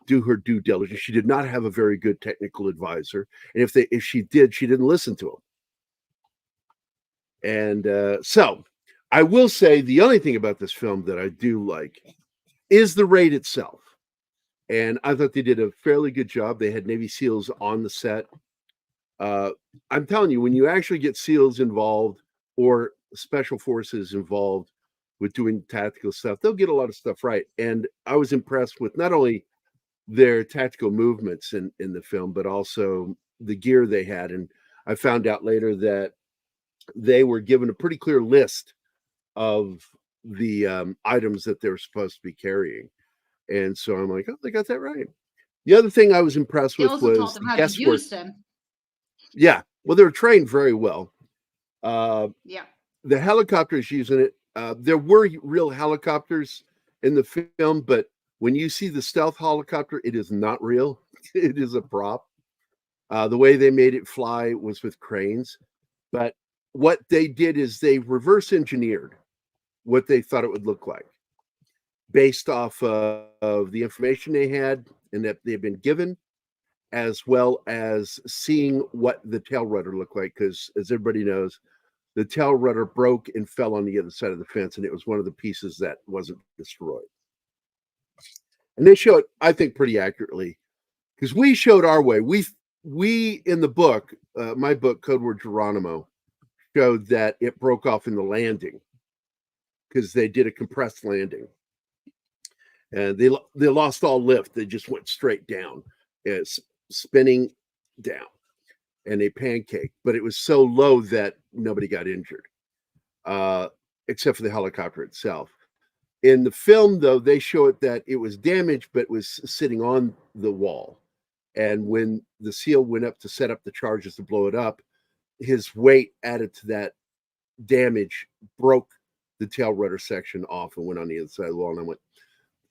do her due diligence. She did not have a very good technical advisor, and if she did, she didn't listen to them. And so, I will say the only thing about this film that I do like is the raid itself. And I thought they did a fairly good job. They had Navy SEALs on the set. I'm telling you, when you actually get SEALs involved or special forces involved with doing tactical stuff, they'll get a lot of stuff right. And I was impressed with not only their tactical movements in the film, but also the gear they had. And I found out later that they were given a pretty clear list of the items that they were supposed to be carrying. And so I'm like, oh, they got that right. The other thing I was impressed They with also taught was them the how to guesswork. use them. Yeah, well, they were trained very well. Yeah. The helicopters using it, there were real helicopters in the film, but when you see the stealth helicopter, it is not real. It is a prop. The way they made it fly was with cranes. But what they did is they reverse engineered what they thought it would look like based off of the information they had and that they've been given, as well as seeing what the tail rudder looked like. Because as everybody knows, the tail rudder broke and fell on the other side of the fence, and it was one of the pieces that wasn't destroyed. And they show it, I think, pretty accurately, because we showed our way. We in the book, my book, Code Word Geronimo, showed that it broke off in the landing because they did a compressed landing. And they lost all lift. They just went straight down. It's spinning down, and they pancaked. But it was so low that nobody got injured, except for the helicopter itself. In the film, though, they show it that it was damaged, but was sitting on the wall. And when the SEAL went up to set up the charges to blow it up, his weight added to that damage broke the tail rudder section off and went on the inside of the wall. And I went,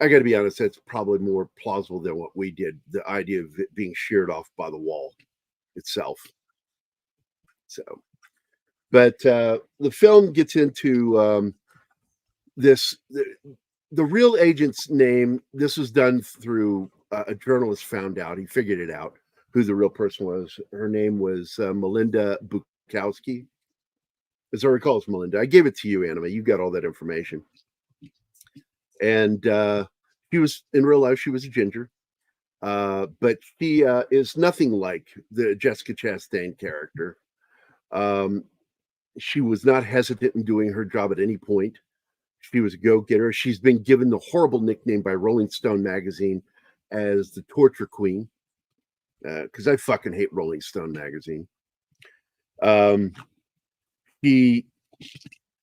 I got to be honest, that's probably more plausible than what we did. The idea of it being sheared off by the wall itself. So, but the film gets into this. The real agent's name. This was done through a journalist found out. He figured it out who the real person was. Her name was Melinda Bukowski. As I recall, it's Melinda. I gave it to you, Anima. You got all that information. And she was, in real life, she was a ginger. But she is nothing like the Jessica Chastain character. She was not hesitant in doing her job at any point. She was a go-getter. She's been given the horrible nickname by Rolling Stone magazine as the torture queen, because I fucking hate Rolling Stone magazine. He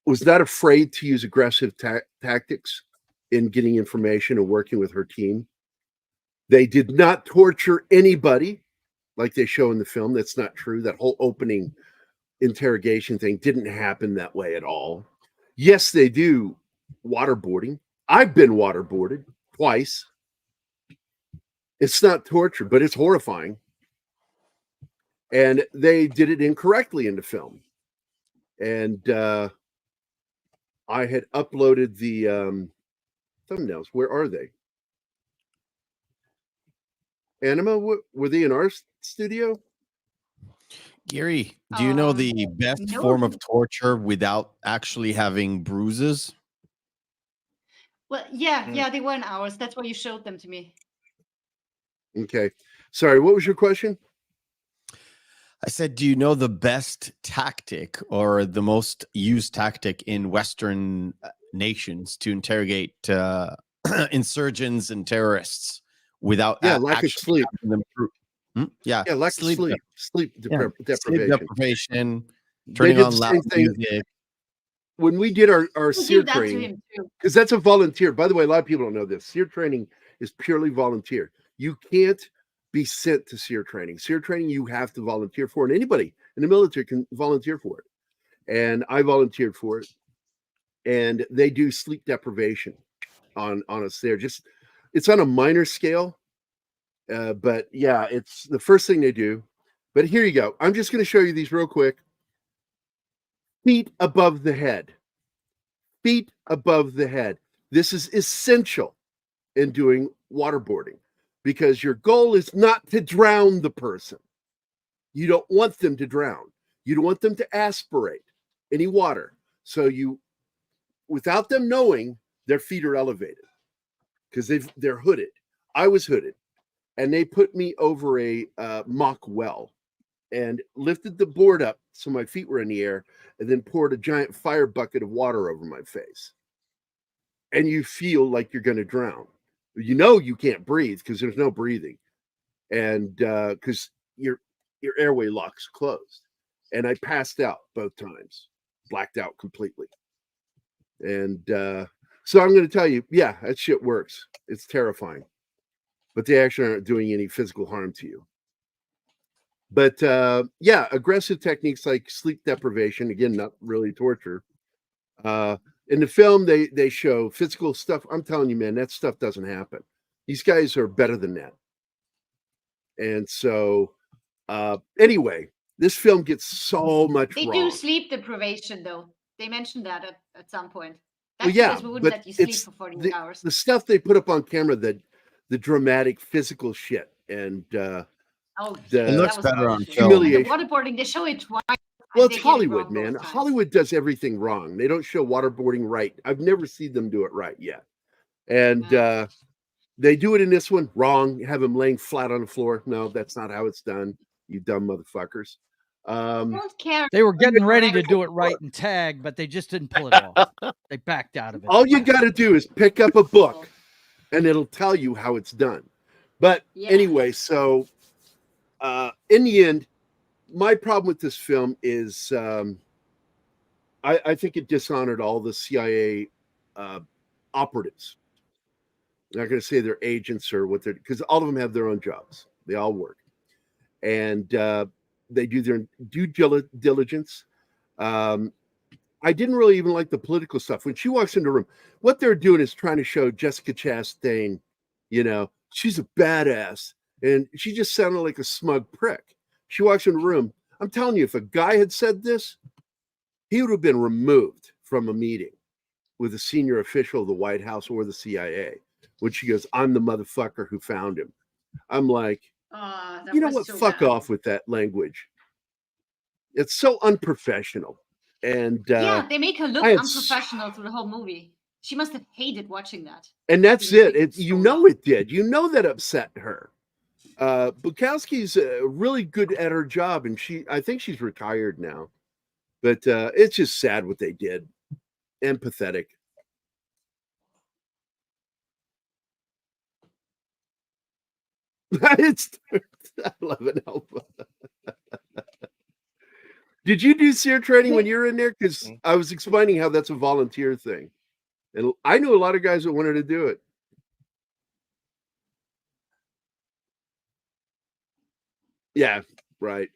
was not afraid to use aggressive tactics in getting information and working with her team. They did not torture anybody like they show in the film. That's not true. That whole opening interrogation thing didn't happen that way at all. Yes, they do waterboarding. I've been waterboarded twice. It's not torture, but it's horrifying. And they did it incorrectly in the film. And I had uploaded the thumbnails. Where are they? Anima, were they in our studio? Gary, do you know the best form of torture without actually having bruises? Well, yeah, they were in ours. That's why you showed them to me. Okay. Sorry, what was your question? I said, do you know the best tactic or the most used tactic in Western nations to interrogate insurgents and terrorists without lack of sleep? Yeah, lack of sleep deprivation. Sleep deprivation, turning on loud music. When we did our SEER training, because that's a volunteer. By the way, a lot of people don't know this. SEER training is purely volunteer. You can't be sent to SEER training. SEER training you have to volunteer for, and anybody in the military can volunteer for it. And I volunteered for it. And they do sleep deprivation on us there. It's on a minor scale. But yeah, it's the first thing they do. But here you go. I'm just going to show you these real quick. Feet above the head. Feet above the head. This is essential in doing waterboarding. because your goal is not to drown the person. You don't want them to drown. You don't want them to aspirate any water. So you, without them knowing, their feet are elevated because they're hooded. I was hooded, and they put me over a mock well and lifted the board up so my feet were in the air, and then poured a giant fire bucket of water over my face. And you feel like you're going to drown. You know you can't breathe because there's no breathing, and because your airway locks closed. And I passed out both times, blacked out completely. And so I'm going to tell you, yeah, that shit works. It's terrifying, but they actually aren't doing any physical harm to you. But yeah, aggressive techniques like sleep deprivation, again, not really torture. In the film, they show physical stuff. I'm telling you, man, that stuff doesn't happen. These guys are better than that. And so, anyway, this film gets so much They wrong. do sleep deprivation, though. They mentioned that at some point. Well, That's yeah, because we wouldn't but let you sleep it's for 48 hours. the stuff they put up on camera, the dramatic physical shit, and Oh, the- It looks that was better on bullshit. film. And the humiliation. waterboarding, they show it twice. Well, and it's they get it Hollywood, wrong man. both times. Hollywood does everything wrong. They don't show waterboarding right. I've never seen them do it right yet. And Yeah. they do it in this one wrong. Have him laying flat on the floor. No, that's not how it's done. You dumb motherfuckers. I don't care. They were getting ready to Whatever. do it right in tag, but they just didn't pull it off. They backed out of it. All you got to do is pick up a book, and it'll tell you how it's done. But Yeah. anyway, so in the end, my problem with this film is I think it dishonored all the CIA operatives. I'm not going to say they're agents or what they're, because all of them have their own jobs. They all work, and they do their due diligence. I didn't really even like the political stuff. When she walks into the room, what they're doing is trying to show Jessica Chastain, you know, she's a badass, and she just sounded like a smug prick. She walks in the room. I'm telling you, if a guy had said this, he would have been removed from a meeting with a senior official of the White House or the CIA. When she goes, I'm the motherfucker who found him. I'm like, That you know was what? so Fuck bad. off with that language. It's so unprofessional. And Yeah, they make her look I had unprofessional through the whole movie. She must have hated watching that. and that's Being it. taken You so know long. it did. You know that upset her. Bukowski's really good at her job, and I think she's retired now. But it's just sad what they did, and pathetic. It's I love it, Alpha. Did you do SEER training when you were in there? Because I was explaining how that's a volunteer thing, and I knew a lot of guys that wanted to do it. Yeah, right.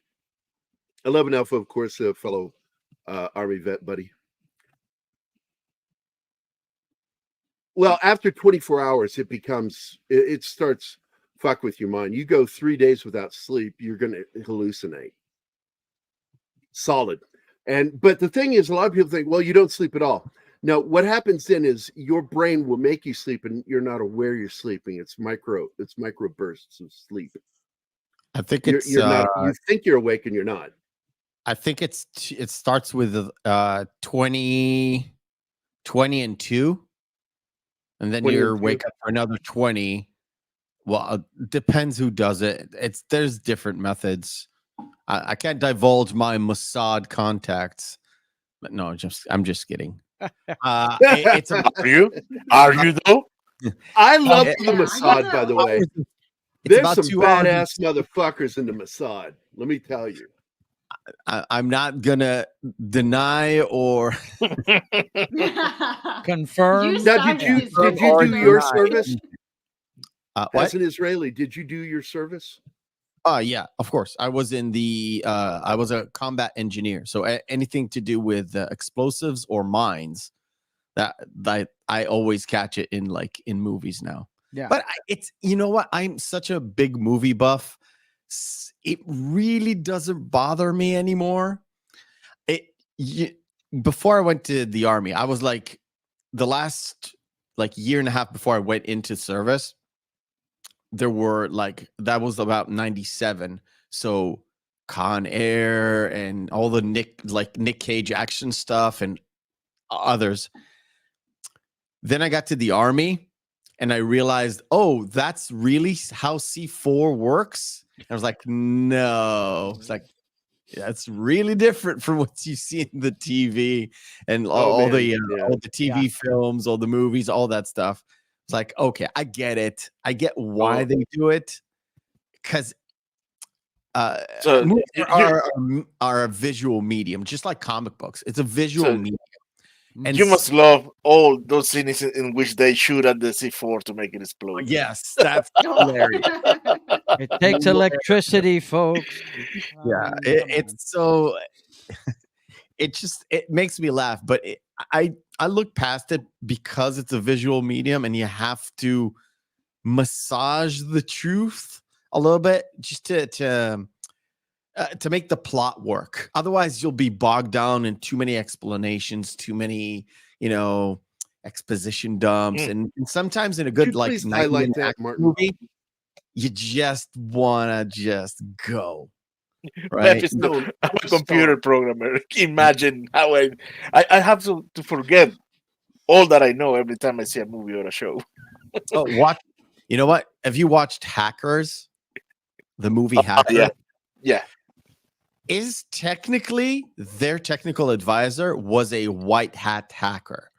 11 Alpha, of course, a fellow Army vet buddy. Well, after 24 hours, it starts fuck with your mind. You go 3 days without sleep, you're going to hallucinate. Solid. But the thing is, a lot of people think, well, you don't sleep at all. No, what happens then is your brain will make you sleep, and you're not aware you're sleeping. It's micro bursts of sleep. I think You're, it's you're not. You think you're awake, and you're not. I think it starts with 20 and 2, and then 20 and you 2. wake up for another 20. Well, it depends who does it. There's different methods. I can't divulge my Mossad contacts, but no, I'm just kidding. It's about Are you? Are you though? I love it- the Yeah, Mossad, by the way. it's There's about some 2 hours and badass motherfuckers in the Mossad. Let me tell you. I'm not gonna deny or Confirm. You Now, started did this you confirm. do your deny. service what? as an Israeli? Did you do your service? Yeah, of course. I was in the I was a combat engineer, so anything to do with explosives or mines, that I always catch it in movies now. Yeah. But it's, you know what? I'm such a big movie buff. It really doesn't bother me anymore. Before I went to the army, I was like the last year and a half before I went into service, there were like that was about 97. So Con Air and all the Nick Cage action stuff and others. Then I got to the Army and I realized, oh, that's really how C4 works. I was like, no. It's like, that's really different from what you see in the TV and all the TV films, all the movies, all that stuff. It's like, okay, I get it. I get why they do it. Because movies are a visual medium, just like comic books. It's a visual medium. And you must love all those scenes in which they shoot at the C4 to make it explode. Yes, that's hilarious. It takes electricity, folks. Yeah, it's so. It makes me laugh, but I look past it because it's a visual medium, and you have to massage the truth a little bit just to make the plot work. Otherwise, you'll be bogged down in too many explanations, too many, exposition dumps, and sometimes in a good like highlight that, Martin. movie, you just wanna just go. Right? I'm a computer programmer. Imagine how I have to forget all that I know every time I see a movie or a show. Watch. You know what? Have you watched Hackers? The movie Hackers? Yeah. Is technically their technical advisor was a white hat hacker,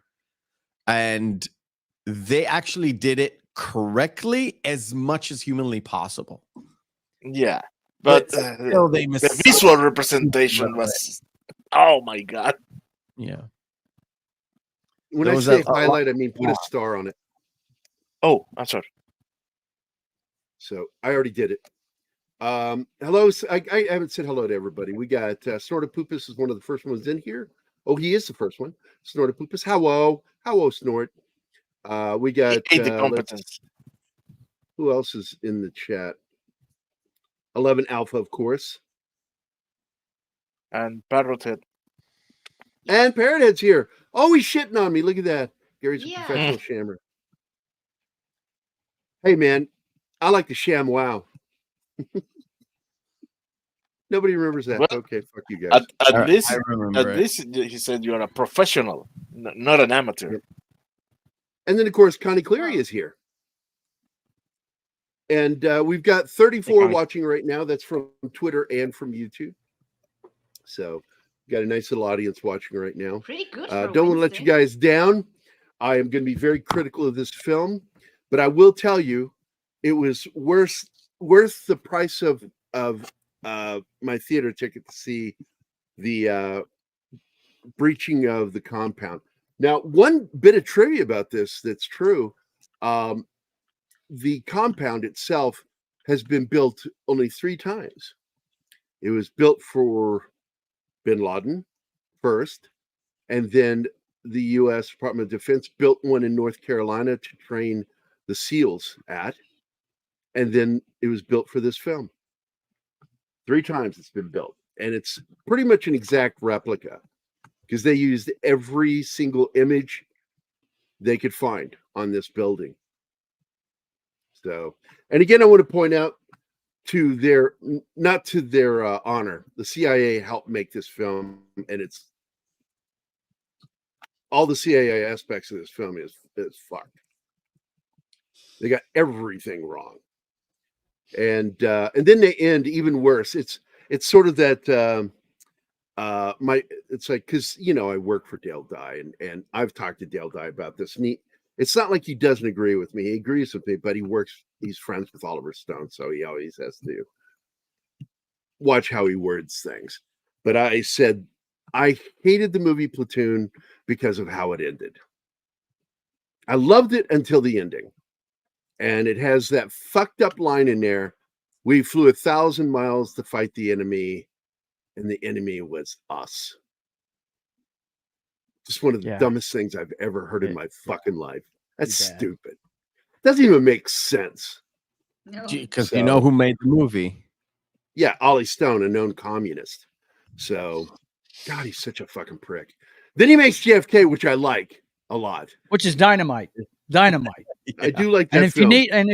and they actually did it correctly as much as humanly possible. Yeah, but the visual representation was, oh my god. Yeah. When I say highlight, I mean put a star on it. Oh, I'm sorry. So I already did it. Hello. I haven't said hello to everybody. We got Snortopupus is one of the first ones in here. Oh, he is the first one. Snortopupus. Hello, Snort. We got the competence. Who else is in the chat? 11 Alpha, of course. And Parrothead. And Parrothead's here. Oh, he's shitting on me. Look at that. Gary's a professional shammer. Hey, man, I like to sham wow. Nobody remembers that. Well, okay, fuck you guys. At least he said you're a professional, not an amateur. Yep. And then, of course, Connie Cleary is here. And we've got 34 watching right now. That's from Twitter and from YouTube. So got a nice little audience watching right now. Pretty good. Don't want to let you guys down. I am going to be very critical of this film, but I will tell you, it was worth the price of my theater ticket to see the breaching of the compound. Now, one bit of trivia about this that's true. The compound itself has been built only 3 times. It was built for bin Laden first, and then the U.S. Department of Defense built one in North Carolina to train the SEALs at, and then it was built for this film. 3 times it's been built, and it's pretty much an exact replica because they used every single image they could find on this building. So, and again, I want to point out not to their honor, the CIA helped make this film, and it's all the CIA aspects of this film is fucked. They got everything wrong, and then they end even worse. It's sort of that it's like, because I work for Dale Dye, and I've talked to Dale Dye about this, and it's not like he doesn't agree with me. He agrees with me, but he's friends with Oliver Stone, so he always has to watch how he words things. But I said I hated the movie Platoon because of how it ended. I loved it until the ending. And it has that fucked up line in there. We flew 1,000 miles to fight the enemy, and the enemy was us. Just one of the dumbest things I've ever heard in my fucking life. That's stupid. Doesn't even make sense. Because you know who made the movie? Yeah, Ollie Stone, a known communist. So, God, he's such a fucking prick. Then he makes JFK, which I like a lot. Which is dynamite. Dynamite. I do like that And if film.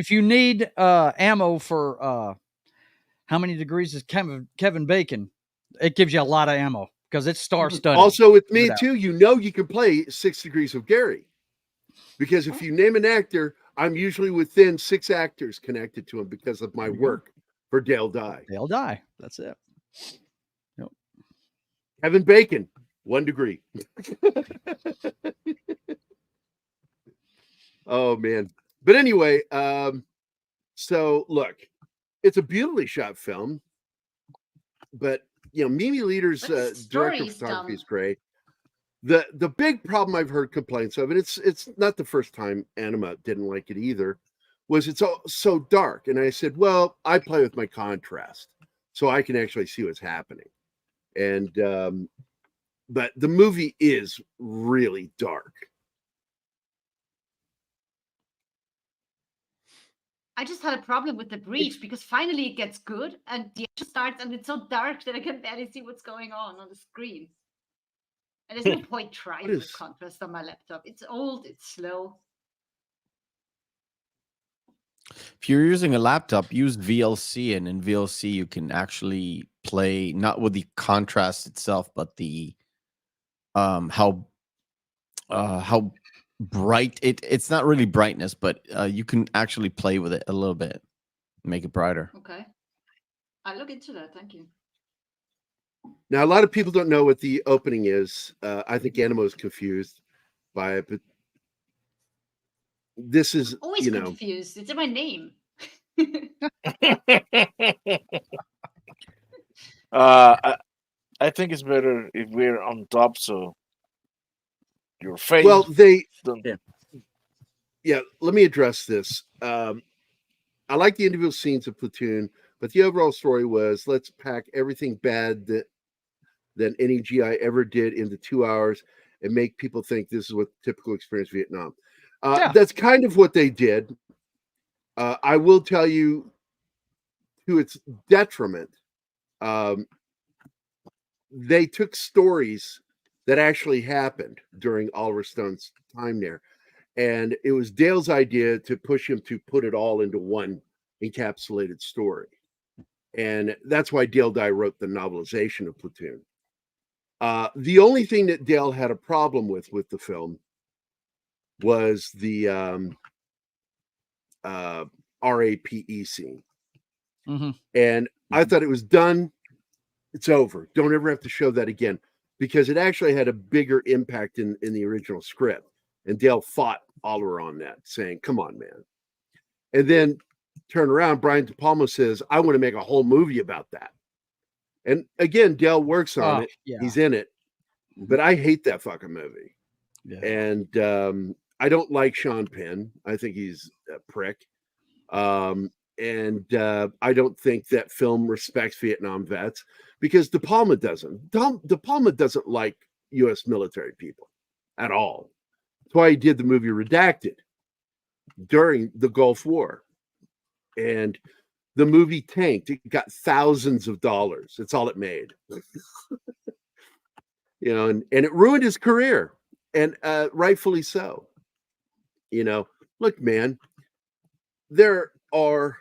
you need ammo for how many degrees is Kevin Bacon, it gives you a lot of ammo because it's star-studded. Also with Check it me out. too, you can play 6 Degrees of Gary. Because if you name an actor, I'm usually within 6 actors connected to him because of my There you go. work for Dale Dye. They'll die. That's it. Kevin Bacon, 1 degree. Oh man. But anyway, so look, it's a beautifully shot film, but Mimi Leader's But the director of story's photography dumb. is great. The big problem I've heard complaints of, and it's not the first time Anima didn't like it either, was it's all so dark. And I said, well, I play with my contrast, so I can actually see what's happening. And but the movie is really dark. I just had a problem with the breach because finally it gets good and the action starts and it's so dark that I can barely see what's going on the screen. And there's no point trying with contrast on my laptop. It's old, it's slow. If you're using a laptop, use VLC, and in VLC you can actually play not with the contrast itself, but the how bright it's not really brightness, but you can actually play with it a little bit, make it brighter. Okay. I'll look into that. Thank you. Now, a lot of people don't know what the opening is. I think Animo is confused by it, but this is, Always confused. It's in my name. I think it's better if we're on top, so your face. well, don't. yeah, let me address this. I like the individual scenes of Platoon, but the overall story was let's pack everything bad that any GI ever did into 2 hours and make people think this is what typical experience Vietnam. That's kind of what they did. I will tell you, to its detriment, they took stories that actually happened during Oliver Stone's time there. And it was Dale's idea to push him to put it all into one encapsulated story. And that's why Dale Dye wrote the novelization of Platoon. The only thing that Dale had a problem with the film was the RAPE scene. Mm-hmm. And I thought it was done. It's over. Don't ever have to show that again, because it actually had a bigger impact in the original script. And Dale fought Oliver on that, saying, come on, man. And then turn around, Brian De Palma says, I want to make a whole movie about that. And again, Dale works on it. Yeah. He's in it. But I hate that fucking movie. Yeah. And I don't like Sean Penn. I think he's a prick. And I don't think that film respects Vietnam vets, because De Palma doesn't. De Palma doesn't like U.S. military people at all. That's why he did the movie Redacted during the Gulf War. And the movie tanked. It got thousands of dollars. That's all it made. And it ruined his career, and rightfully so. Look, man, there are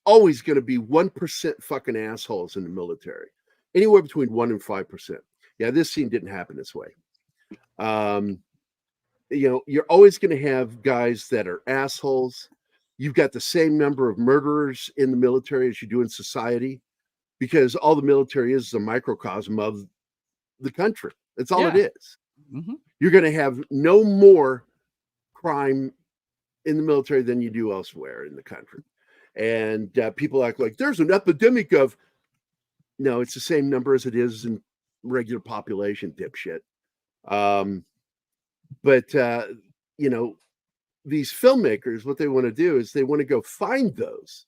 always going to be 1% fucking assholes in the military, anywhere between 1 and 5%. Yeah, this scene didn't happen this way. You're always going to have guys that are assholes. You've got the same number of murderers in the military as you do in society, because all the military is a microcosm of the country. That's all it is. Mm-hmm. You're going to have no more crime in the military than you do elsewhere in the country. And people act like there's an epidemic of, no, it's the same number as it is in regular population, dipshit. But these filmmakers, what they want to do is they want to go find those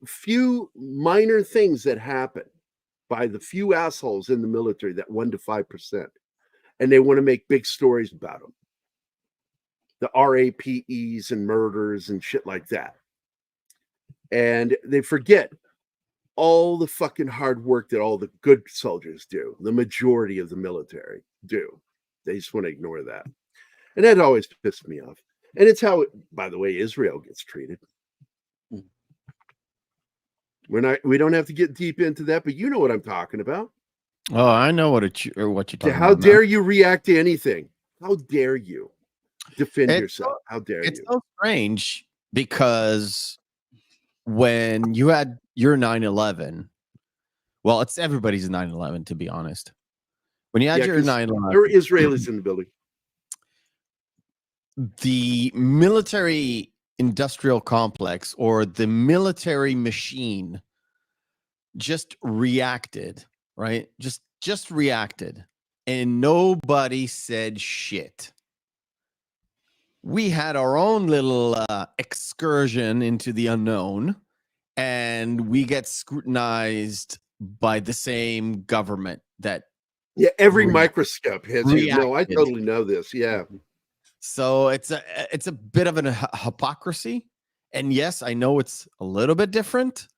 few minor things that happen by the few assholes in the military, that 1 to 5%. And they want to make big stories about them. The RAPEs and murders and shit like that. And they forget all the fucking hard work that all the good soldiers do. The majority of the military do. They just want to ignore that. And that always pissed me off. And it's how, by the way, Israel gets treated. We don't have to get deep into that, but you know what I'm talking about. Oh, I know what you're talking How about. dare you react to anything? How dare you defend It's yourself? How dare It's you? so strange because when you had your 9/11, well, it's everybody's 9/11, to be honest. When you had your 'cause 9/11, there were Israelis in the building. the military industrial complex or the military machine just reacted, right? Just reacted, and nobody said shit. We had our own little excursion into the unknown, and we get scrutinized by the same government that every microscope has you. No, I reacted. totally know this. Yeah. So it's a bit of an hypocrisy. And yes, I know it's a little bit different,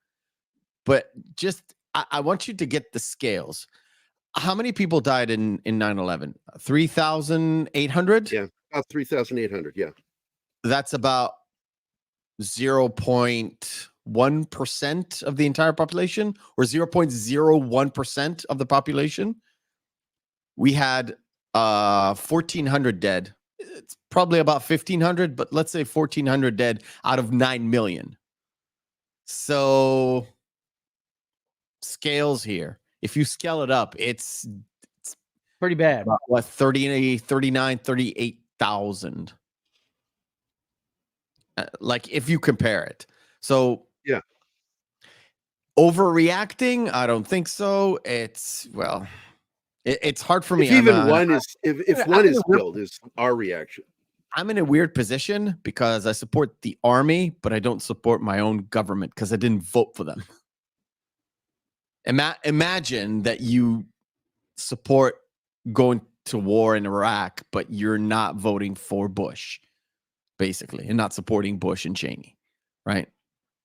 but just I want you to get the scales. How many people died in 9/11? 3,800? Yeah. About 3,800. Yeah. That's about 0.1% of the entire population, or 0.01% of the population. We had 1,400 dead. It's probably about 1,500, but let's say 1,400 dead out of 9 million. So scales here. If you scale it up, it's Pretty bad. about, what, 30, 39, 38,000. Like if you compare it. So Yeah. Overreacting? I don't think so. It's it's hard for me. If even one is if one is killed, is our reaction. I'm in a weird position because I support the army, but I don't support my own government because I didn't vote for them. Imagine that you support going to war in Iraq, but you're not voting for Bush, basically, and not supporting Bush and Cheney, right?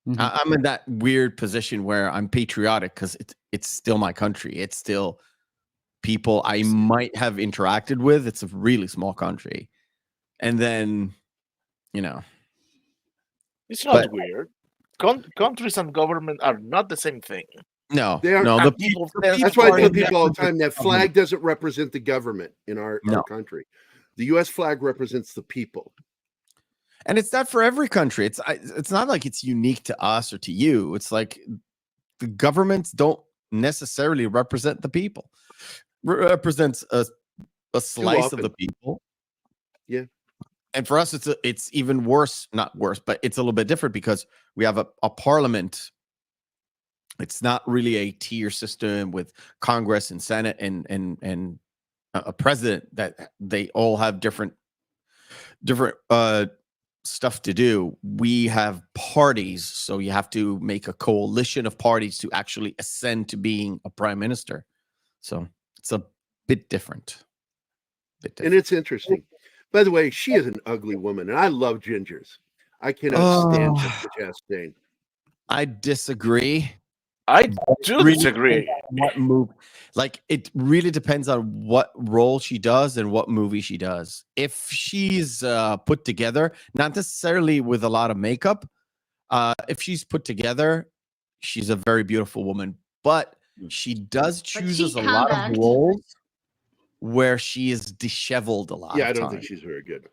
Mhm. I'm in that weird position where I'm patriotic because it's still my country. It's still people I might have interacted with. It's a really small country. And then, It's not weird. Countries and government are not the same thing. No, They are- no. and The people- people, That's why I tell are people all the different time that government. flag doesn't represent the government in our country. The U.S. flag represents the people. And it's that for every country. It's not like it's unique to us or to you. It's like the governments don't necessarily represent the people. Represents a slice of the people. Yeah. And for us, it's even worse. Not worse, but it's a little bit different because we have a parliament. It's not really a tier system with Congress and Senate and a president that they all have different stuff to do. We have parties, so you have to make a coalition of parties to actually ascend to being a prime minister. So it's a bit different. And it's interesting. By the way, she is an ugly woman, and I love gingers. I cannot stand Jessica Chastain. I disagree. I do disagree. What move? Like, it really depends on what role she does and what movie she does. If she's put together, not necessarily with a lot of makeup, if she's put together, she's a very beautiful woman. But she does chooses a lot of roles where she is disheveled a lot. Yeah, I don't think she's very good.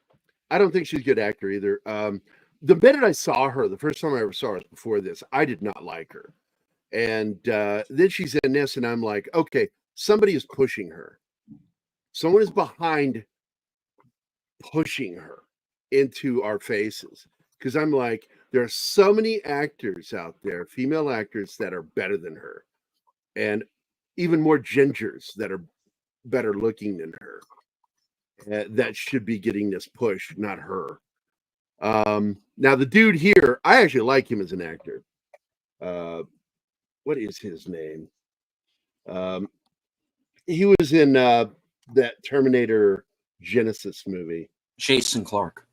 I don't think she's a good actor either. The minute I saw her, the first time I ever saw her before this, I did not like her. And then she's in this, and I'm like, okay, somebody is pushing her. Someone is behind pushing her into our faces. Because I'm like, there are so many actors out there, female actors, that are better than her. And even more gingers that are better looking than her. That should be getting this push, not her. Now, the dude here, I actually like him as an actor. What is his name? He was in that Terminator Genesis movie. Jason Clarke.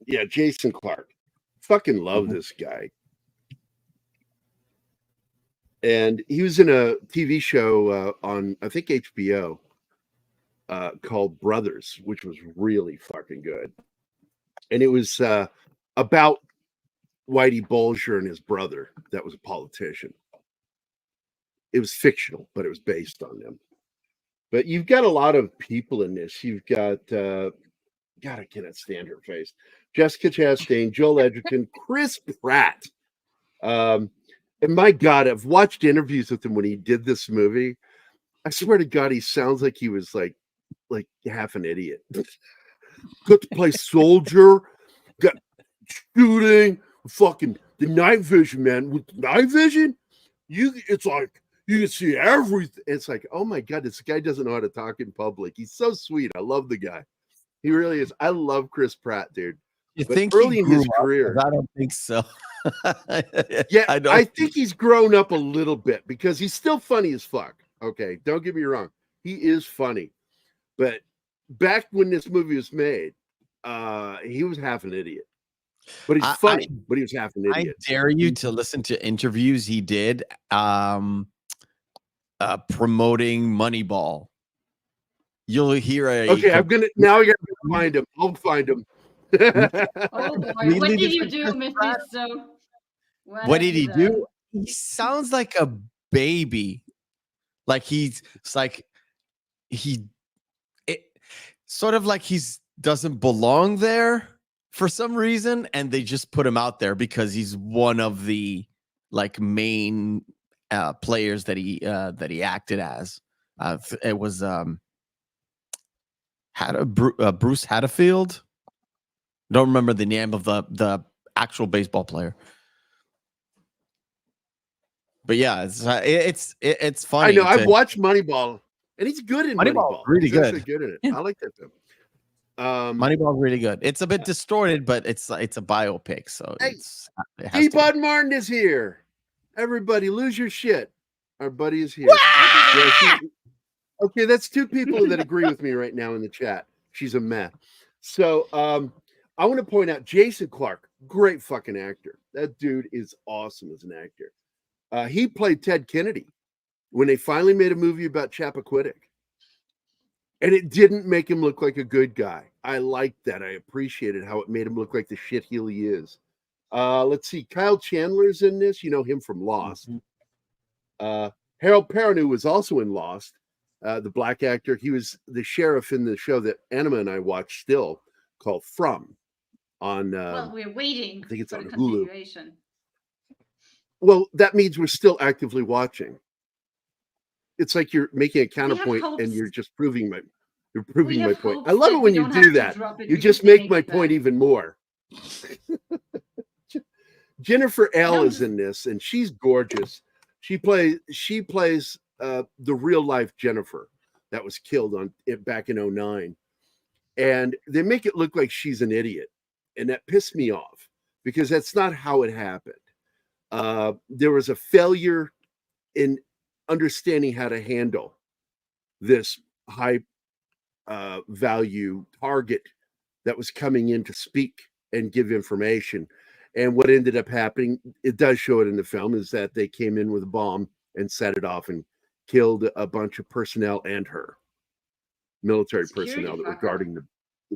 Yeah, Jason Clarke. Fucking love this guy. And he was in a TV show on, I think, HBO called Brothers, which was really fucking good. and it was about Whitey Bulger and his brother that was a politician. It was fictional, but it was based on them. But you've got a lot of people in this. You've got I cannot stand her face. Jessica Chastain, Joel Edgerton, Chris Pratt. And my God, I've watched interviews with him when he did this movie. I swear to God, he sounds like he was like half an idiot. Got to play soldier, got shooting, fucking the night vision, man. With night vision, it's like you can see everything. It's like, oh my God, this guy doesn't know how to talk in public. He's so sweet. I love the guy. He really is. I love Chris Pratt, dude. You But think early he in grew his up? career, 'Cause I don't think so. yeah, I I think he's grown up a little bit because he's still funny as fuck. Okay, don't get me wrong. He is funny. But back when this movie was made, he was half an idiot. But he's funny, but he was half an I idiot. dare you to listen to interviews he did promoting Moneyball. You'll hear Okay, I gotta find him. I'll find him. Oh boy, completely what did you different do, Chris Mr. Pratt. So? What did he do? He sounds like a baby. Like it's like sort of like he's doesn't belong there for some reason, and they just put him out there because he's one of the like main players that he acted as. It was Bruce Hatfield. Don't remember the name of the actual baseball player. But yeah, it's funny. I know. I've watched Moneyball, and he's good in Moneyball. Really he's good. actually good in it. Yeah. I like that film. Moneyball's really good. It's a bit distorted, but it's a biopic, so Hey, it has D. to Bud Martin is here. Everybody, lose your shit. Our buddy is here. Okay, that's two people that agree with me right now in the chat. She's a meh. So I want to point out Jason Clarke, great fucking actor. That dude is awesome as an actor. He played Ted Kennedy when they finally made a movie about Chappaquiddick. And it didn't make him look like a good guy. I liked that. I appreciated how it made him look like the shitheel he is. Let's see. Kyle Chandler's in this. You know him from Lost. Harold Perrineau was also in Lost. The black actor. He was the sheriff in the show that Anima and I watch still called From on well, we're waiting I think it's for on the Hulu. continuation. Well, that means we're still actively watching. It's like you're making a counterpoint and you're just proving my point. I love it when you do that. You just make my point even more. Jennifer L is in this, and she's gorgeous. She plays the real life Jennifer that was killed back in 2009. And they make it look like she's an idiot. And that pissed me off because that's not how it happened. There was a failure in understanding how to handle this high value target that was coming in to speak and give information. And what ended up happening, it does show it in the film, is that they came in with a bomb and set it off and killed a bunch of personnel and her military personnel that were guarding the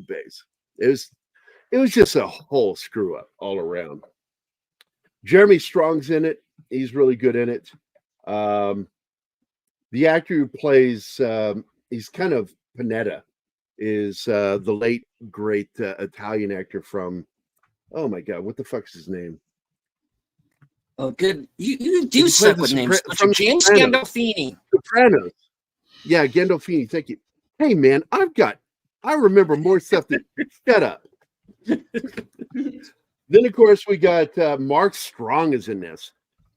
base. It was just a whole screw up all around. Jeremy Strong's in it. He's really good in it. The actor who plays, he's kind of Panetta, is the late, great Italian actor from, oh my God, what the fuck's his name? Oh, good. You do suck with names. From James Gandolfini. Sopranos. Yeah, Gandolfini. Thank you. Hey, man, I remember more stuff than, shut up. Then, of course, we got Mark Strong is in this.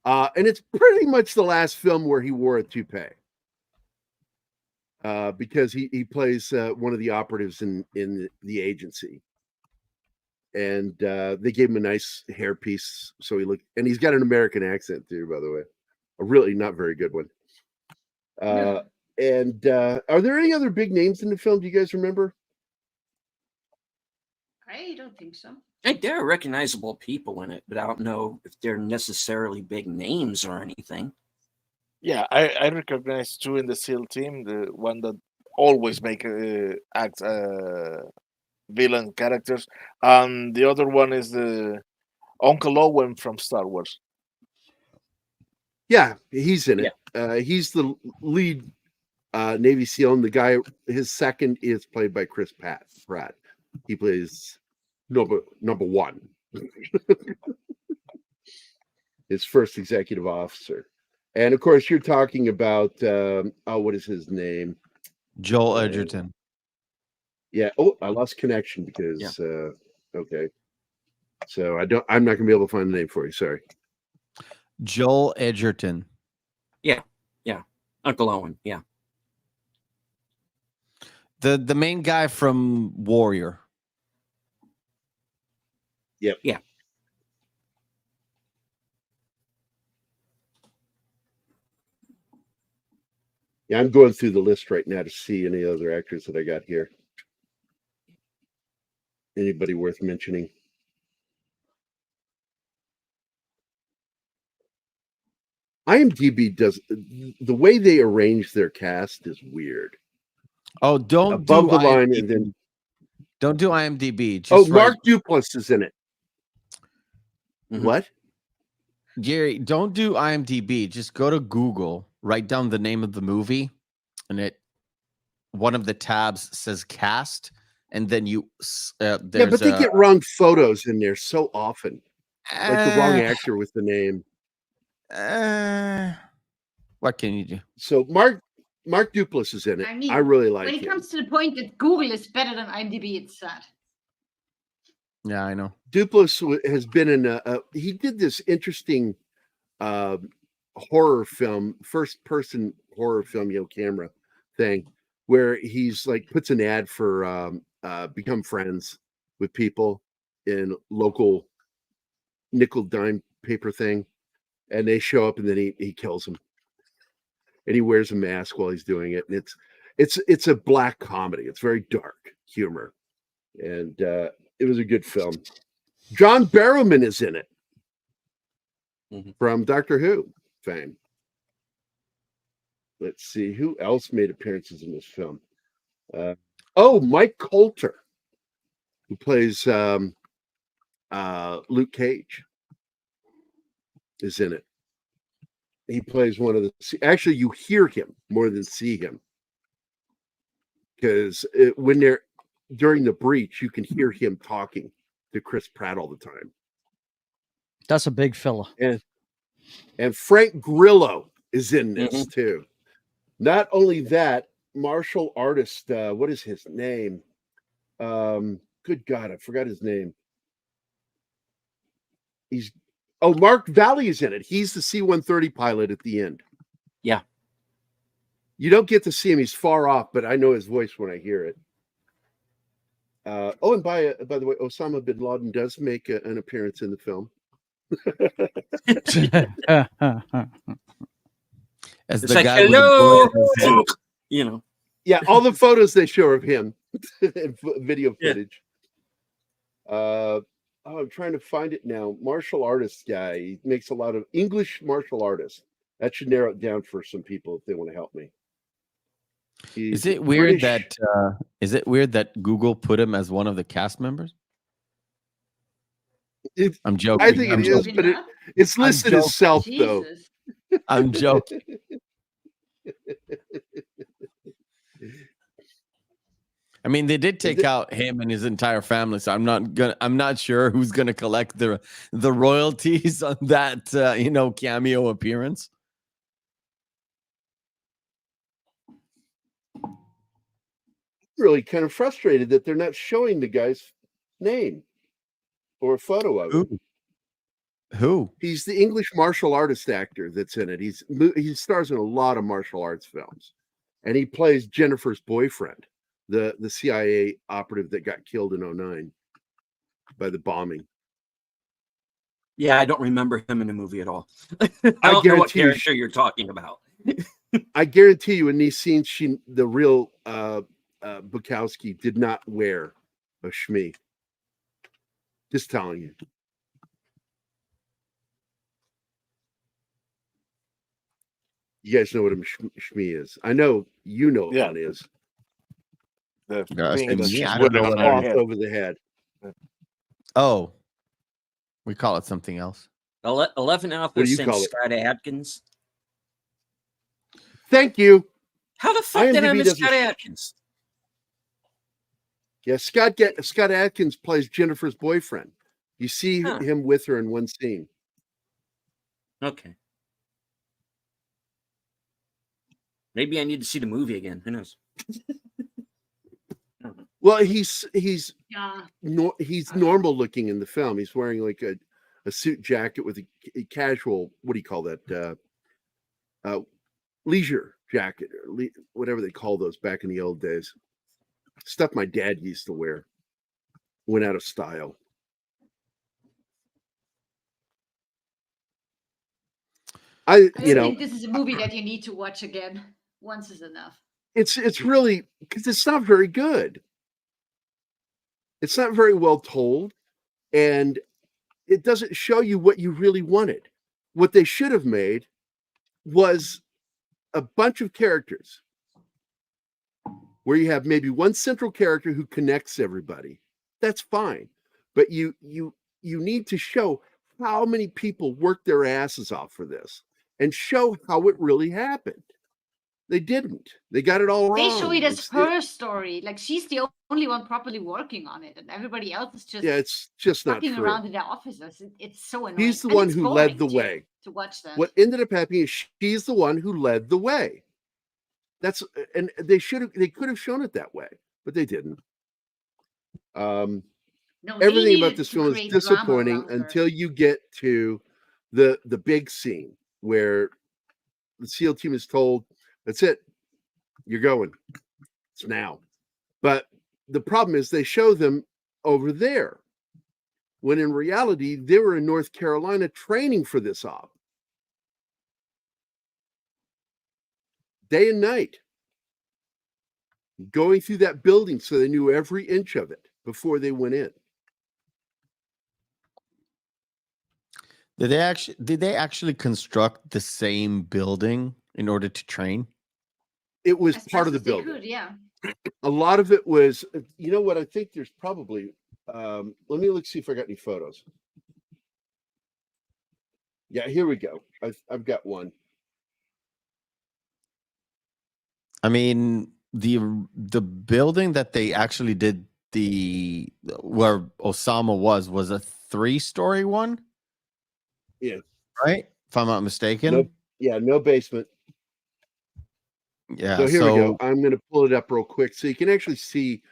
And it's pretty much the last film where he wore a toupee. Because he plays one of the operatives in the agency. And they gave him a nice hairpiece. So and he's got an American accent too, by the way. A really not very good one. And are there any other big names in the film? Do you guys remember? I don't think so. There are recognizable people in it, but I don't know if they're necessarily big names or anything. Yeah, I recognize two in the SEAL team. The one that always make acts villain characters, and the other one is the Uncle Owen from Star Wars. Yeah, he's in it. He's the lead Navy SEAL, and the guy, his second is played by Chris Pratt. He plays number one, his first executive officer. And of course, you're talking about what is his name? Joel Edgerton. Yeah. Oh, I lost connection because okay. So I'm not gonna be able to find the name for you. Sorry. Joel Edgerton. Yeah. Uncle Owen. Yeah. The main guy from Warrior. Yep. Yeah. Yeah, I'm going through the list right now to see any other actors that I got here. Anybody worth mentioning? IMDb does the way they arrange their cast is weird. Oh, don't Above do the line, IMDb. and then Don't do IMDb. Just Mark Duplass is in it. Mhm. What? Gary, don't do IMDb. Just go to Google, write down the name of the movie, and one of the tabs says cast, and then you Yeah, but they get wrong photos in there so often, like the wrong actor with the name. What can you do? So Mark Duplass is in it. I mean, I really like when it him. comes to the point that Google is better than IMDb, it's sad. Yeah, I know. Duplass has been in he did this interesting horror film, first person horror film, camera thing, where he's like puts an ad for become friends with people in local nickel dime paper thing, and they show up and then he kills them, and he wears a mask while he's doing it, and it's a black comedy. It's very dark humor, and it was a good film. John Barrowman is in it from Doctor Who fame. Let's see who else made appearances in this film. Mike Coulter, who plays Luke Cage, is in it. He plays one of the. Actually, you hear him more than see him, because when they're during the breach, you can hear him talking to Chris Pratt all the time. That's a big fella. And Frank Grillo is in this too. Not only that, martial artist. What is his name? Good God, I forgot his name. Mark Valley is in it. He's the C-130 pilot at the end. Yeah. You don't get to see him. He's far off, but I know his voice when I hear it. And by the way, Osama bin Laden does make an appearance in the film. As It's the like, guy with hello, the you know. Yeah, all the photos they show of him and video footage. I'm trying to find it now. Martial artist guy. He makes a lot of English martial artists. That should narrow it down for some people if they want to help me. Is it weird that Google put him as one of the cast members? I'm joking. I think it is, but it's listed as self though. I'm joking. I mean, they did take out him and his entire family, so I'm not sure who's gonna collect the royalties on that cameo appearance. Really kind of frustrated that they're not showing the guy's name or a photo of him. Who? He's the English martial artist actor that's in it. He stars in a lot of martial arts films, and he plays Jennifer's boyfriend, the CIA operative that got killed in 2009 by the bombing. Yeah, I don't remember him in the movie at all. I don't know what character you're talking about. I guarantee you, in these scenes, the real Bukowski did not wear a shmi. Just telling you. You guys know what a shmi is. I know you know what one is. The Yeah, thing and that me, she's I don't wearing know on what her I- Cloth head. over the head. Oh, we call it something else. 11 What do Alphas you and call it? Scott Adkins. Thank you. How the fuck did I IMDb miss doesn't Scott sh- Adkins? Yeah, Scott Adkins plays Jennifer's boyfriend. You see Huh. him with her in one scene. Okay. Maybe I need to see the movie again. Who knows? Well, he's Yeah. he's normal looking in the film. He's wearing like a suit jacket with a casual, what do you call that? Leisure jacket or whatever they call those back in the old days. Stuff my dad used to wear. Went out of style. I think this is a movie that you need to watch again. Once is enough. It's really because it's not very good. It's not very well told, and it doesn't show you what you really wanted. What they should have made was a bunch of characters where you have maybe one central character who connects everybody. That's fine, but you need to show how many people worked their asses off for this and show how it really happened. They didn't. They got it all wrong. They show it as her story. Like she's the only one properly working on it, and everybody else is just it's just not fucking true. around in their offices. It's so annoying. He's the And one it's who led boring, the too, way. to watch that. What ended up happening is she's the one who led the way. And they could have shown it that way, but they didn't. No, they Everything about needed this to film is create drama disappointing around her. until you get to the big scene where the SEAL team is told, "That's it, you're going. It's now." But the problem is they show them over there, when in reality they were in North Carolina training for this op, day and night, going through that building so they knew every inch of it before they went in. Did they actually construct the same building in order to train? It was As part of best the as they building. could, yeah. A lot of it was, you know what? I think there's probably, let me look, see if I got any photos. Yeah, here we go. I've got one. I mean, the building that they actually did where Osama was a 3-story one. Yeah. Right? If I'm not mistaken. No, yeah, no basement. Yeah. So here we go. I'm going to pull it up real quick so you can actually see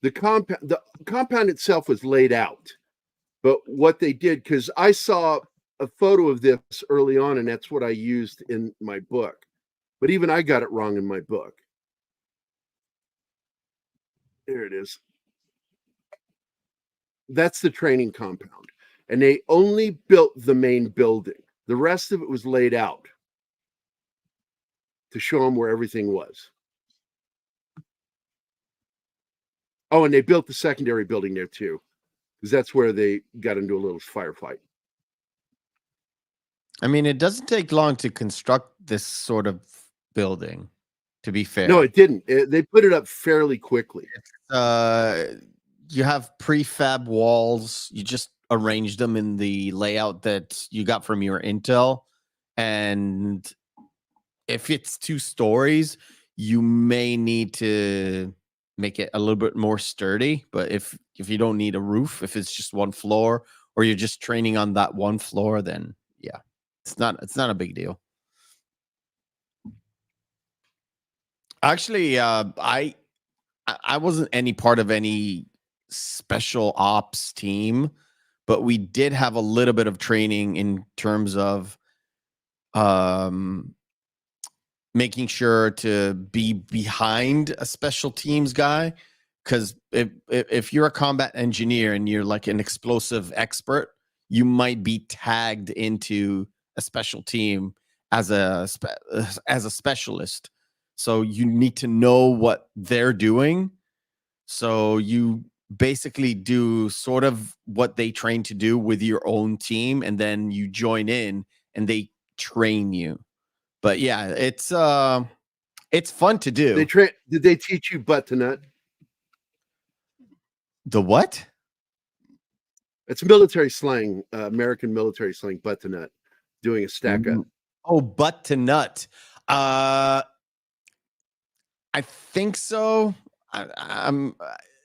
the compound. The compound itself was laid out, but what they did, because I saw a photo of this early on, and that's what I used in my book. But even I got it wrong in my book. There it is. That's the training compound. And they only built the main building. The rest of it was laid out to show them where everything was. Oh, and they built the secondary building there too, because that's where they got into a little firefight. I mean, it doesn't take long to construct this sort of building, to be fair. No, it didn't. They put it up fairly quickly. You have prefab walls. You just arrange them in the layout that you got from your intel. And if it's 2 stories, you may need to make it a little bit more sturdy. But if you don't need a roof, if it's just 1 floor, or you're just training on that 1 floor, then yeah, it's not a big deal. Actually, I wasn't any part of any special ops team, but we did have a little bit of training in terms of making sure to be behind a special teams guy, because if you're a combat engineer and you're like an explosive expert, you might be tagged into a special team as a specialist. So you need to know what they're doing. So you basically do sort of what they train to do with your own team, and then you join in and they train you. But yeah, it's fun to do. Did they teach you butt to nut? The what? It's military slang, American military slang, butt to nut, doing a stack up. Oh, butt to nut. I think so. I'm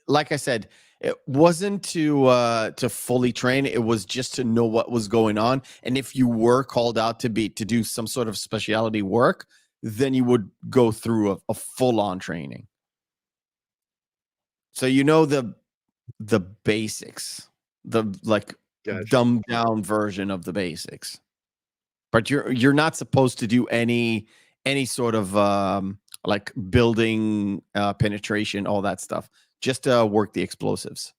like I said, it wasn't to fully train. It was just to know what was going on, and if you were called out to do some sort of specialty work, then you would go through a full on training. So you know the basics, the like dumbed down version of the basics, but you're not supposed to do any sort of like building, penetration, all that stuff. Just work the explosives.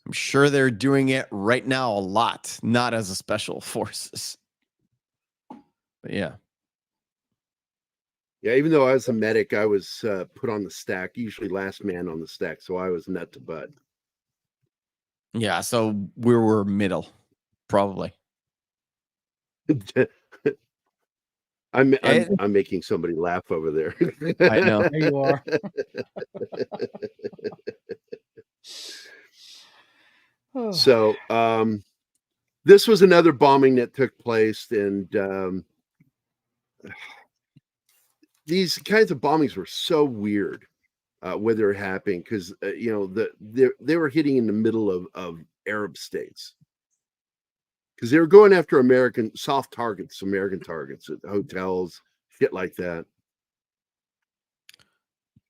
I'm sure they're doing it right now a lot, not as a special forces. But yeah. Yeah, even though I was a medic, I was put on the stack, usually last man on the stack, so I was nut to butt. Yeah, so we were middle, probably. I'm making somebody laugh over there. I know. There you are. So this was another bombing that took place, and these kinds of bombings were so weird when they were happening, because you know, they were hitting in the middle of Arab states, because they were going after American soft targets, American targets at hotels, shit like that.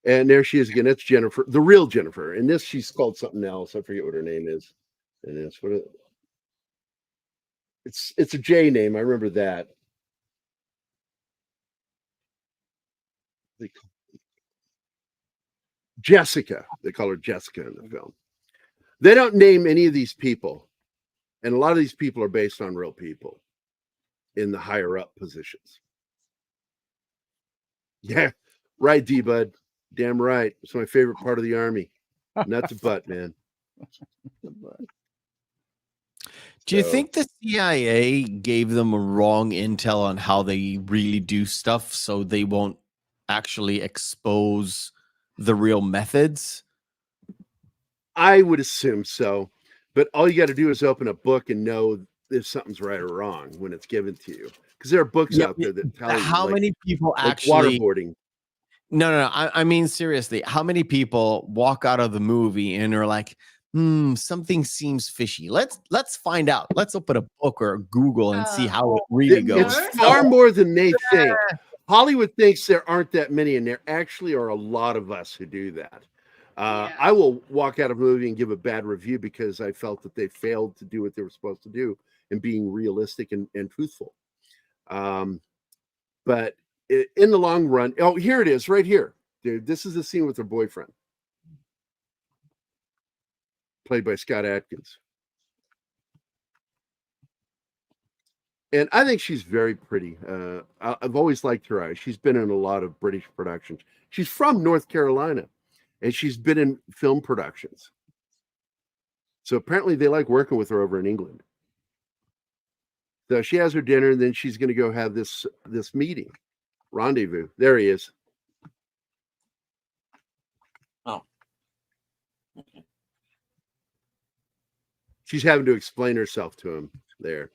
And there she is again. That's Jennifer, the real Jennifer. And this, she's called something else. I forget what her name is. And it's what it's a J name. I remember that. Jessica. They call her Jessica in the film. They don't name any of these people, and a lot of these people are based on real people in the higher up positions. Yeah, right, D-Bud. Damn right. It's my favorite part of the Army. Nut to butt, man. Do you think the CIA gave them a wrong intel on how they really do stuff, so they won't actually expose the real methods? I would assume so, but all you got to do is open a book and know if something's right or wrong when it's given to you, because there are books out there that tell you how many people like actually waterboarding. No. I mean, seriously, how many people walk out of the movie and are like, something seems fishy. Let's find out. Let's open a book or a Google and see how it really goes. It's far more than they think. Hollywood thinks there aren't that many, and there actually are a lot of us who do that. I will walk out of a movie and give a bad review because I felt that they failed to do what they were supposed to do in being realistic and truthful. But in the long run, oh, here it is right here, dude. This is the scene with her boyfriend, played by Scott Adkins. And I think she's very pretty. I've always liked her eyes. She's been in a lot of British productions. She's from North Carolina, and she's been in film productions. So apparently they like working with her over in England. So she has her dinner, and then she's going to go have this meeting, rendezvous. There he is. Oh. Okay. She's having to explain herself to him there,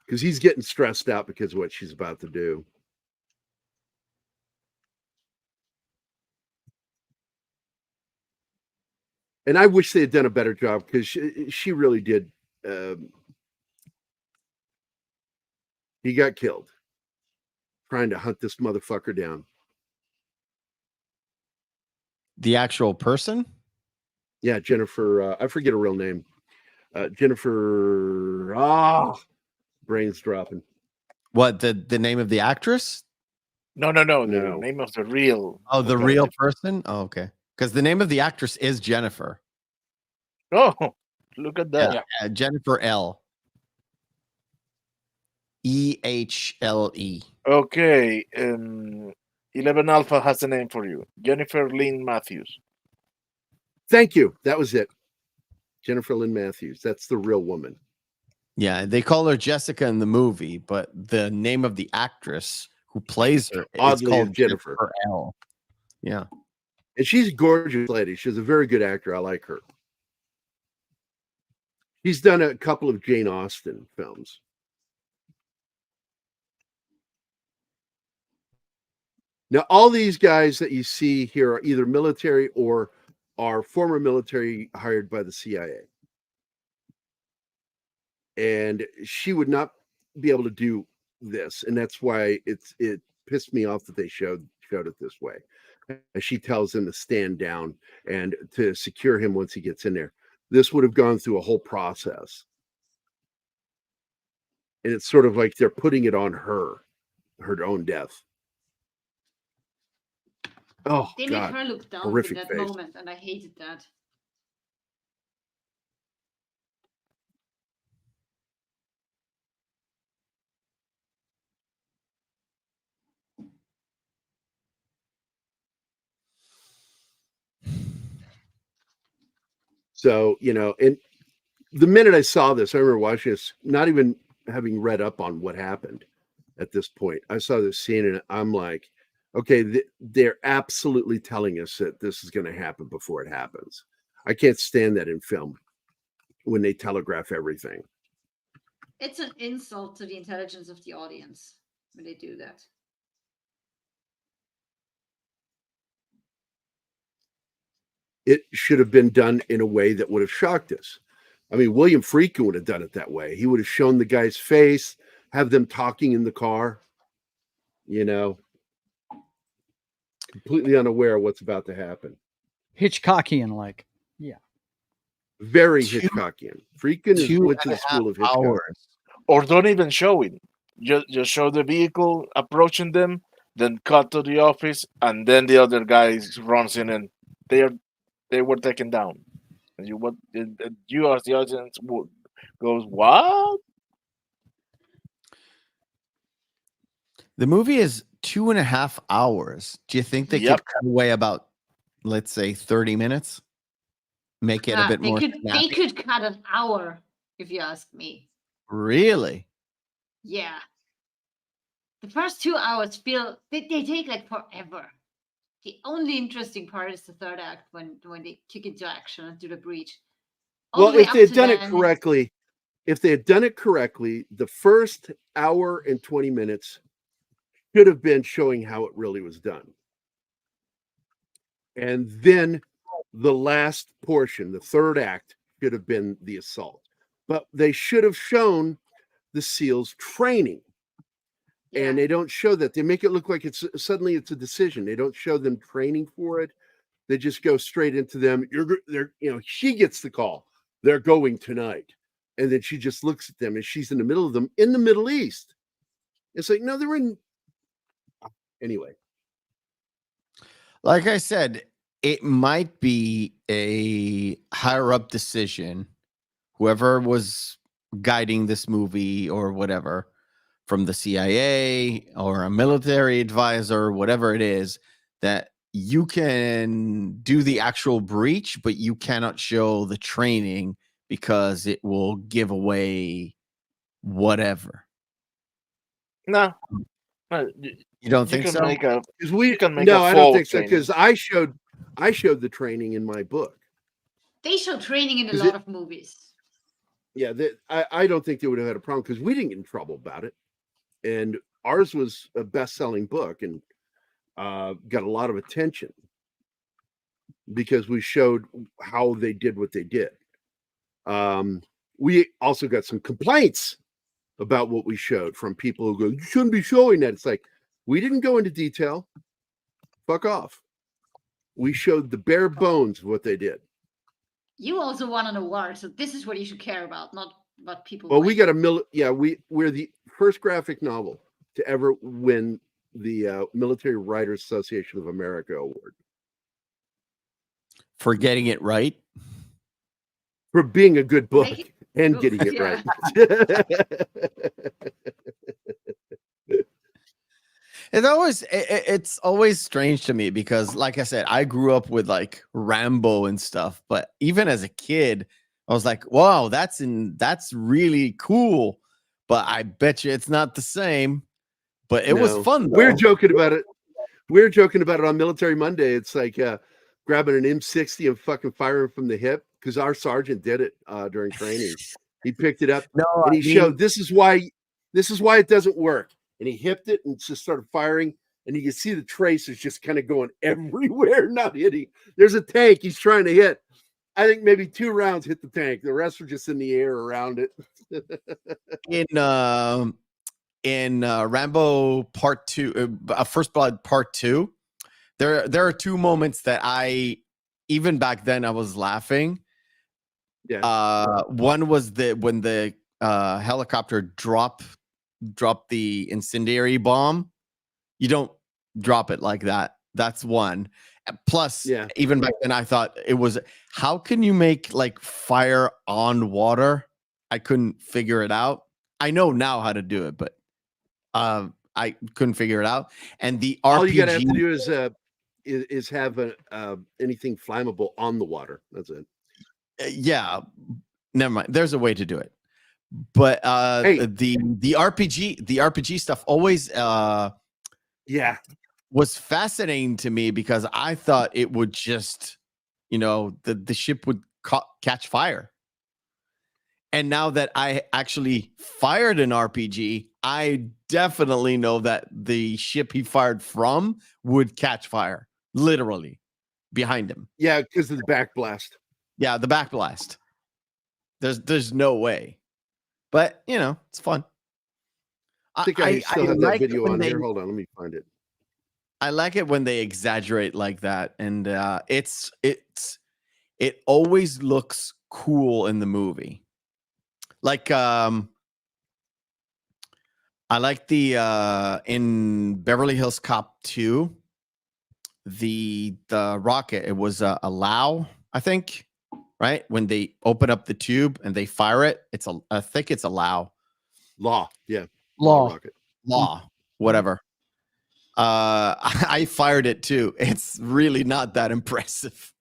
because he's getting stressed out because of what she's about to do. And I wish they had done a better job, because she really did. He got killed trying to hunt this motherfucker down. The actual person? Yeah, Jennifer. I forget her real name. Jennifer. Brain's dropping. What, the name of the actress? No. The name of the real. Oh, the real person? Oh, okay. Because the name of the actress is Jennifer. Oh, look at that. Yeah, Jennifer L. EHLE. Okay. 11 Alpha has a name for you. Jennifer Lynn Matthews. Thank you. That was it. Jennifer Lynn Matthews. That's the real woman. Yeah, they call her Jessica in the movie, but the name of the actress who plays her is called Jennifer L. Yeah. And she's a gorgeous lady. She's a very good actor. I like her. He's done a couple of Jane Austen films. Now, all these guys that you see here are either military or are former military hired by the CIA. And she would not be able to do this. And that's why it pissed me off that they showed it this way. And she tells him to stand down and to secure him once he gets in there. This would have gone through a whole process. And it's sort of like they're putting it on her own death. Oh, They God. made her look dumb in Horrific that face. moment, and I hated that. So, and the minute I saw this, I remember watching this, not even having read up on what happened at this point. I saw this scene and I'm like, okay, they're absolutely telling us that this is going to happen before it happens. I can't stand that in film when they telegraph everything. It's an insult to the intelligence of the audience when they do that. It should have been done in a way that would have shocked us. I mean, William Friedkin would have done it that way. He would have shown the guy's face, have them talking in the car, completely unaware of what's about to happen. Hitchcockian, like, yeah. Very Hitchcockian. Friedkin went to the school of Hitchcock. Hours. Or don't even show it. Just show the vehicle approaching them, then cut to the office, and then the other guy runs in and they were taken down. And you as the audience goes, what? The movie is 2.5 hours. Do you think they Yep. could cut away about, let's say, 30 minutes? Make it a bit more They snappy? could cut an hour, if you ask me. Really? Yeah. The first 2 hours feel they take like forever. The only interesting part is the third act when they kick into action and do the breach. All Well, the way if up they had to done it then, correctly, the first hour and 20 minutes should have been showing how it really was done. And then the last portion, the third act, should have been the assault. But they should have shown the SEALs training. And they don't show that. They make it look like it's a decision. They don't show them training for it. They just go straight into them. She gets the call. They're going tonight. And then she just looks at them and she's in the middle of them in the Middle East. It's like, no, they're in. Anyway. Like I said, it might be a higher up decision. Whoever was guiding this movie or whatever, from the CIA or a military advisor, whatever it is, that you can do the actual breach, but you cannot show the training because it will give away whatever. No. You don't think so? You can make No, a I don't full think so, training. because I showed the training in my book. They show training in a lot of movies. Yeah, I don't think they would have had a problem because we didn't get in trouble about it. And ours was a best-selling book and got a lot of attention because we showed how they did what they did. We also got some complaints about what we showed from people who go, you shouldn't be showing that. It's like, we didn't go into detail. Fuck off. We showed the bare bones of what they did. You also won an award, so this is what you should care about, not what people. Well, we got we're the first graphic novel to ever win the Military Writers Association of America award. For getting it right? For being a good book and getting it right. It's always strange to me because, like I said, I grew up with like Rambo and stuff, but even as a kid, I was like, wow, that's really cool. But I bet you it's not the same. But it was fun, though. We're joking about it. We're joking about it on Military Monday. It's like grabbing an M60 and fucking firing from the hip, because our sergeant did it during training. He picked it up No, and he I showed mean, this is why it doesn't work. And he hipped it and just started firing. And you can see the tracers just kind of going everywhere, not hitting. There's a tank he's trying to hit. I think maybe 2 rounds hit the tank. The rest were just in the air around it. in Rambo Part 2, First Blood Part 2, there are 2 moments that even back then I was laughing. Yeah. One was when the helicopter dropped the incendiary bomb. You don't drop it like that. That's one. Plus, even back then, I thought it was, how can you make like fire on water? I couldn't figure it out. I know now how to do it, but I couldn't figure it out. And the RPG, all you gotta have to do is have anything flammable on the water. That's it. Yeah, never mind. There's a way to do it, but the RPG stuff always was fascinating to me, because I thought it would just, the ship would catch fire. And now that I actually fired an RPG, I definitely know that the ship he fired from would catch fire, literally, behind him. Yeah, because of the backblast. Yeah, the backblast. There's no way. But, it's fun. I think I still have that video on here. Hold on, let me find it. I like it when they exaggerate like that, and it always looks cool in the movie. Like I like the in Beverly Hills Cop 2, the rocket, it was a Lao, I think, right? When they open up the tube and they fire it, I think it's a Lao. Law, yeah. Law rocket. Law, whatever. I fired it too. It's really not that impressive.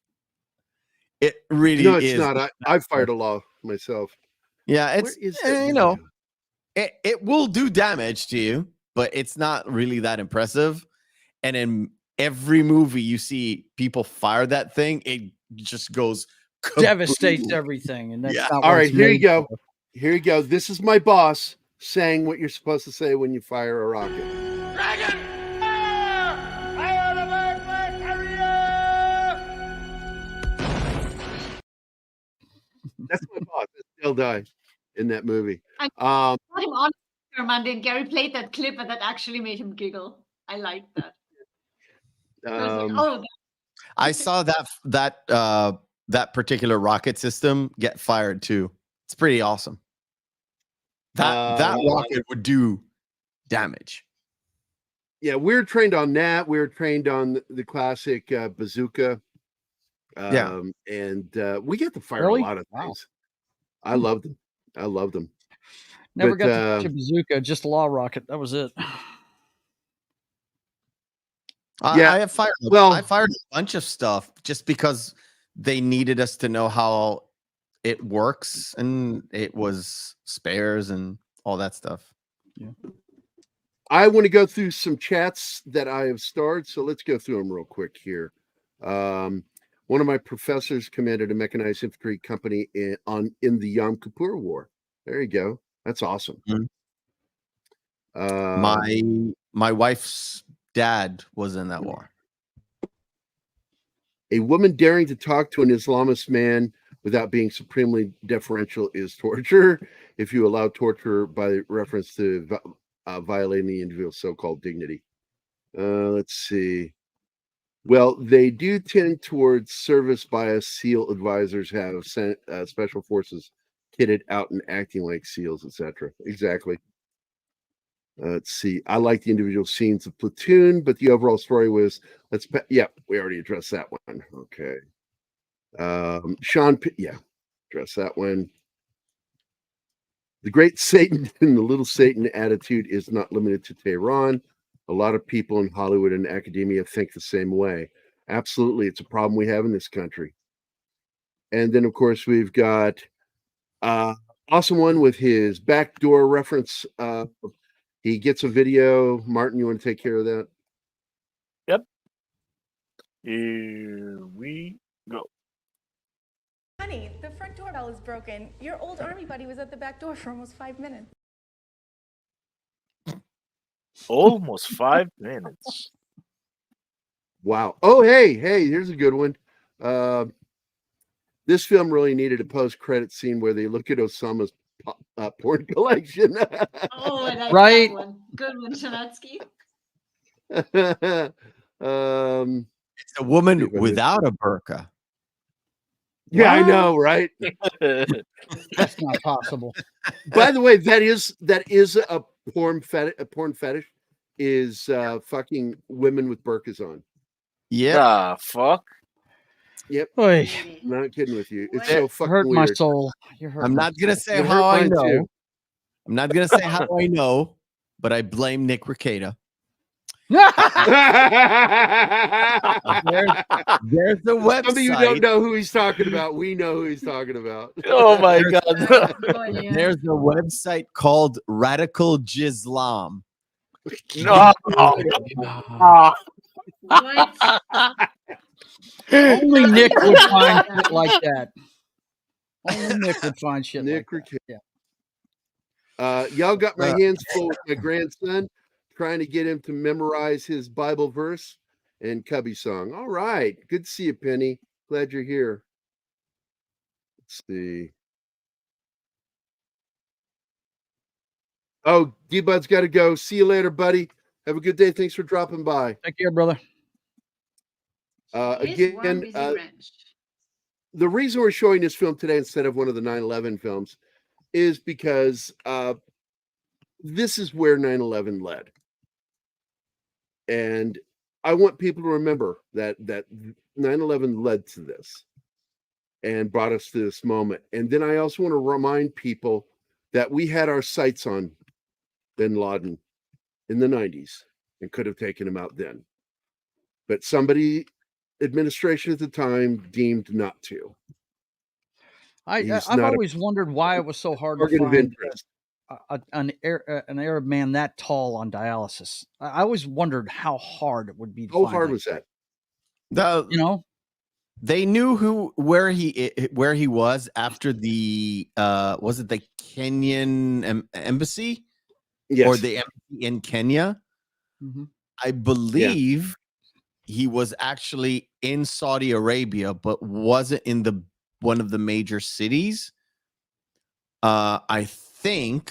It really is. No, it's not. I fired a Law myself. Yeah, it's it will do damage to you, but it's not really that impressive. And in every movie you see people fire that thing, it just goes devastates everything. And that's not all right. Here you go. Here you go. This is my boss saying what you're supposed to say when you fire a rocket. Dragon! That's my boss. He'll die in that movie. I got him on Monday, and Gary played that clip, and that actually made him giggle. I like that. I saw that particular rocket system get fired too. It's pretty awesome. That rocket would do damage. Yeah, we were trained on that. We were trained on the classic bazooka. And we get to fire a lot of things. I loved them. Never got to touch a bazooka, just a Law rocket. That was it. I have fired. I fired a bunch of stuff just because they needed us to know how it works, and it was spares and all that stuff. Yeah. I want to go through some chats that I have starred, so let's go through them real quick here. One of my professors commanded a mechanized infantry company in the Yom Kippur War. There you go. That's awesome. Mm-hmm. My wife's dad was in that war. A woman daring to talk to an Islamist man without being supremely deferential is torture. If you allow torture by reference to violating the individual's so-called dignity. Let's see. Well, they do tend towards service bias. SEAL advisors have sent special forces kitted out and acting like SEALs, etc. Exactly. Let's see. I like the individual scenes of Platoon, but the overall story was we already addressed that one. Okay. Sean, address that one. The great Satan and the little Satan attitude is not limited to Tehran. A lot of people in Hollywood and academia think the same way. Absolutely. It's a problem we have in this country. And then, of course, we've got awesome one with his backdoor reference. He gets a video. Martin, you want to take care of that? Yep. Here we go. Honey, the front doorbell is broken. Your old army buddy was at the back door for almost 5 minutes. Almost 5 minutes. Wow. Oh, hey, here's a good one. This film really needed a post-credit scene where they look at Osama's porn collection. Oh, I like Right. that one. Good one, Shanatsky. It's a woman See if I without a burqa. Yeah, I What? know, right? That's not possible. By the way, that is a porn fetish. A porn fetish is fucking women with burqas on. Yeah. Ah, fuck. Yep, Oy, I'm not kidding with you. It's What? so fucking hurt weird. my soul. You hurt I'm my not gonna soul. say It hurt how I mine know. too. I'm not gonna say how I know, but I blame Nick Rekieta. There's a Some of you don't website. know who he's talking about. We know who he's talking about. Oh my There's- god. Oh, yeah. There's a website called Radical Jislam. No. What? Only Nick would find shit like that. Only Nick would find shit Nick like that. Rekieta. Yeah. Y'all got my hands full with my grandson, trying to get him to memorize his Bible verse and Cubby song. All right. Good to see you, Penny. Glad you're here. Let's see. Oh, D-Bud's got to go. See you later, buddy. Have a good day. Thanks for dropping by. Take care, brother. Here's one Again, busy wrench. the reason we're showing this film today instead of one of the 9/11 films is because this is where 9/11 led. And I want people to remember that 9/11 led to this and brought us to this moment. And then I also want to remind people that we had our sights on bin Laden in the 90s and could have taken him out then. But somebody, administration at the time, deemed not to. I've He's not a always wondered why it was so hard to Organ of find interest. an Arab man that tall on dialysis. I always wondered how hard it would be to How find. hard like was that? The You know, They knew where he was after the was it the Kenyan embassy Yes. or the embassy in Kenya? Mhm. I believe he was actually in Saudi Arabia, but wasn't in one of the major cities. I think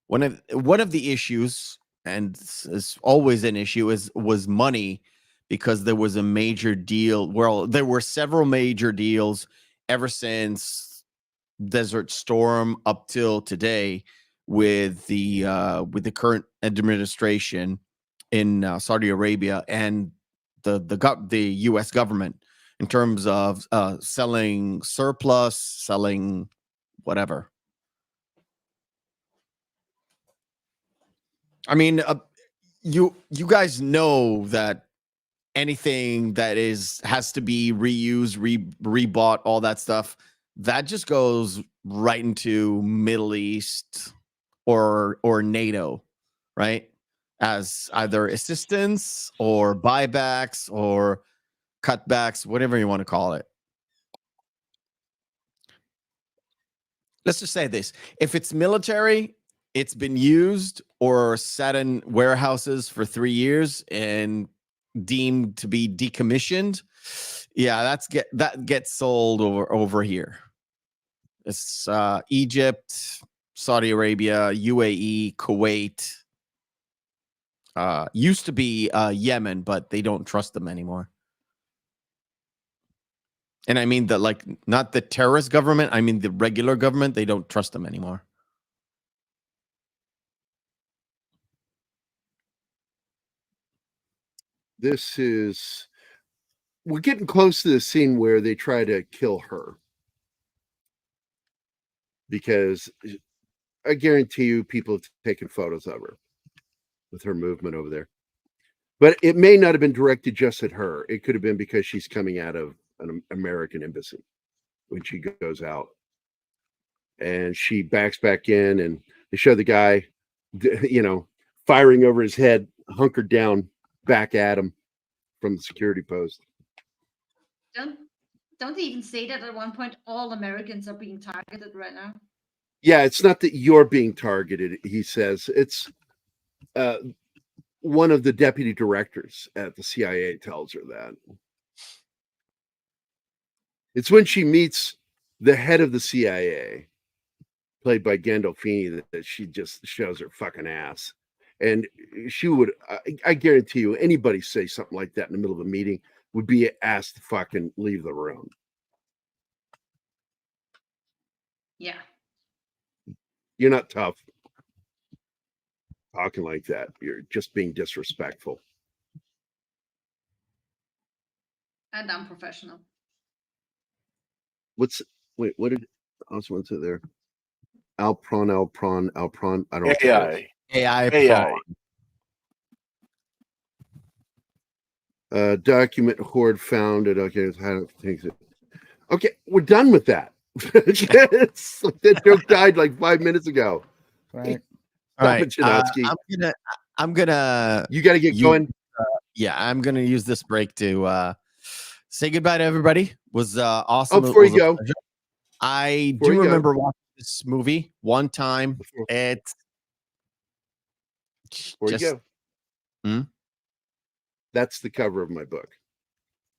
one of the issues, and it's always an issue, was money, because there was a major deal. Well, there were several major deals ever since Desert Storm up till today with the current administration in Saudi Arabia and the U.S. government in terms of selling surplus, selling whatever. I mean, you guys know that anything that has to be reused, rebought, all that stuff, that just goes right into Middle East or NATO, right? As either assistance or buybacks or cutbacks, whatever you want to call it. Let's just say this. If it's military, it's been used or sat in warehouses for 3 years and deemed to be decommissioned. Yeah, that gets sold over here. It's Egypt, Saudi Arabia, UAE, Kuwait. Used to be Yemen, but they don't trust them anymore. And I mean not the terrorist government, I mean the regular government, they don't trust them anymore. We're getting close to the scene where they try to kill her. Because I guarantee you people have taken photos of her with her movement over there. But it may not have been directed just at her. It could have been because she's coming out of an American embassy when she goes out. And she backs back in, and they show the guy, firing over his head, hunkered down back at him from the security post. Don't they even say that at one point all Americans are being targeted right now? Yeah, it's not that you're being targeted, he says. It's one of the deputy directors at the CIA tells her that. It's when she meets the head of the CIA, played by Gandolfini, that she just shows her fucking ass. And she would, I guarantee you, anybody say something like that in the middle of a meeting would be asked to fucking leave the room. Yeah. You're not tough talking like that. You're just being disrespectful. And unprofessional. What did I was want to say there? Alpron. I don't know. AI. Document hoard found it. Okay, okay, we're done with that. That joke died like 5 minutes ago. Right. All right. Chinatsky. I'm gonna. You got to get going. Yeah, I'm gonna use this break to say goodbye to everybody. It was awesome. Before you go, I do remember watching this movie one time. It's before you go. That's the cover of my book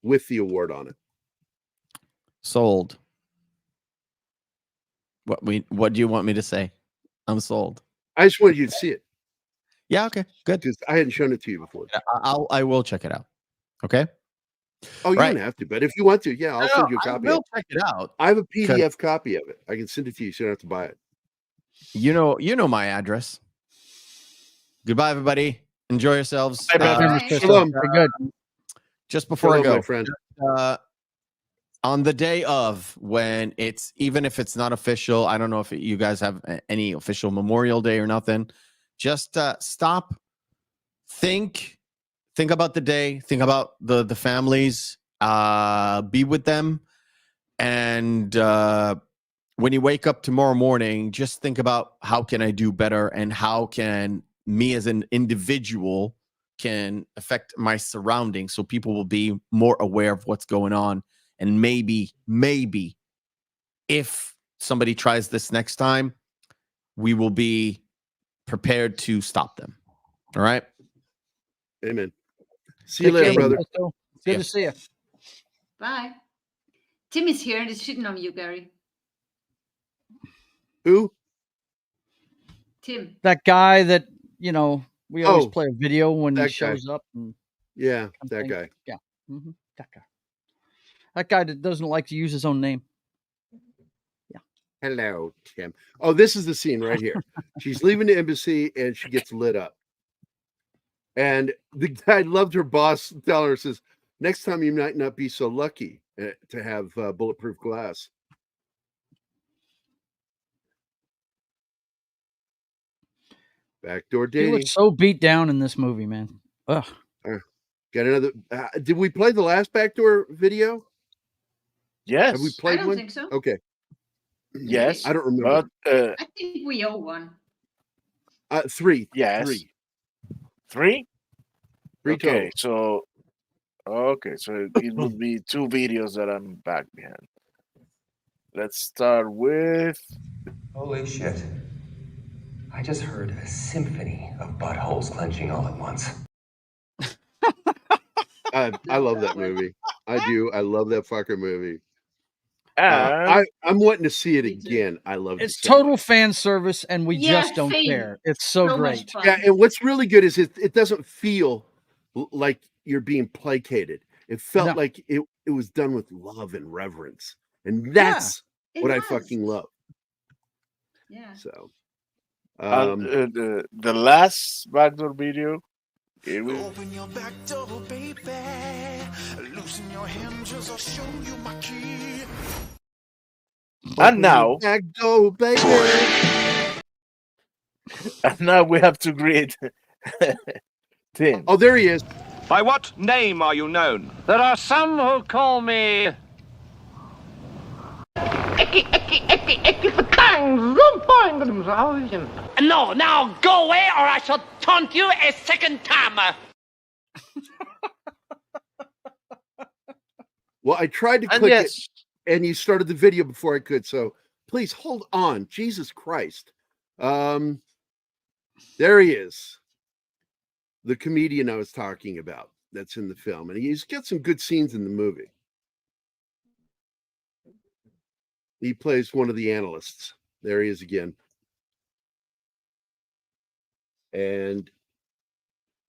with the award on it. Sold. What do you want me to say? I'm sold. I just wanted you to see it. Yeah, okay, good. Because I hadn't shown it to you before. I will check it out. Okay. Oh, you don't have to, but if you want to, yeah, I'll send you a copy. I'll check it out. I have a PDF copy of it. I can send it to you, so you don't have to buy it. You know my address. Goodbye, everybody. Enjoy yourselves. Shalom. Good. Just before I go, my friend. On the day of, when it's, even if it's not official, I don't know if you guys have any official Memorial Day or nothing. Just stop, think about the day, think about the families, be with them, and when you wake up tomorrow morning, just think about how can I do better, and how can me as an individual can affect my surroundings, so people will be more aware of what's going on. And maybe if somebody tries this next time, we will be prepared to stop them. All right. Amen. See you later, brother. Good to see you. Bye. Tim is here and is shitting on you, Gary. Who? Tim. That guy that, we always play a video when he that shows guy. up. And Yeah, that guy. Yeah. That guy. That guy that doesn't like to use his own name. Yeah. Hello, Tim. Oh, this is the scene right here. She's leaving the embassy and she gets lit up. And the guy loved her boss tell her, says, next time you might not be so lucky to have bulletproof glass. Backdoor dating. He looks so beat down in this movie, man. Ugh. Got another. Did we play the last backdoor video? Yes. Have we played I don't one? think so. Okay. Yes. I don't remember. But, I think we owe one. 3. Yes. 3. 3 Okay, total. so it would be 2 videos that I'm back behind. Let's start with. Holy shit. I just heard a symphony of buttholes clenching all at once. I love that movie. I do. I love that fucking movie. And I'm wanting to see it again. I love it. It's total fan service, and we just don't same. care. It's so great. Yeah, and what's really good is it doesn't feel like you're being placated. It felt like it was done with love and reverence. And that's what I fucking love. Yeah. So the last backdoor video. Here we Open your back door, baby. Loosen your hinges, I'll show you my key. And now, back door, baby. And now we have to greet Tim. Oh, there he is. By what name are you known? There are some who call me No, now go away or I shall taunt you a second time. Well, I tried to And click yes, it, and you started the video before I could. So please hold on. Jesus Christ. There he is. The comedian I was talking about that's in the film. And he's got some good scenes in the movie. He plays one of the analysts. There he is again. And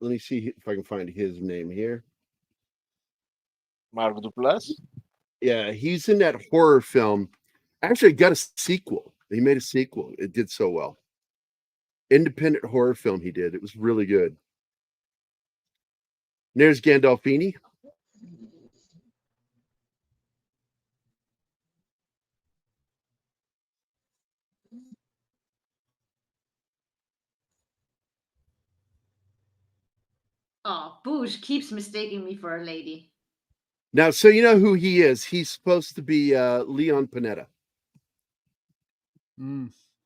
let me see if I can find his name here. Mark Duplass. Yeah, he's in that horror film. Actually, it got a sequel. He made a sequel. It did so well. Independent horror film he did. It was really good. And there's Gandolfini. Oh, Boosh keeps mistaking me for a lady. Now, so you know who he is. He's supposed to be Leon Panetta,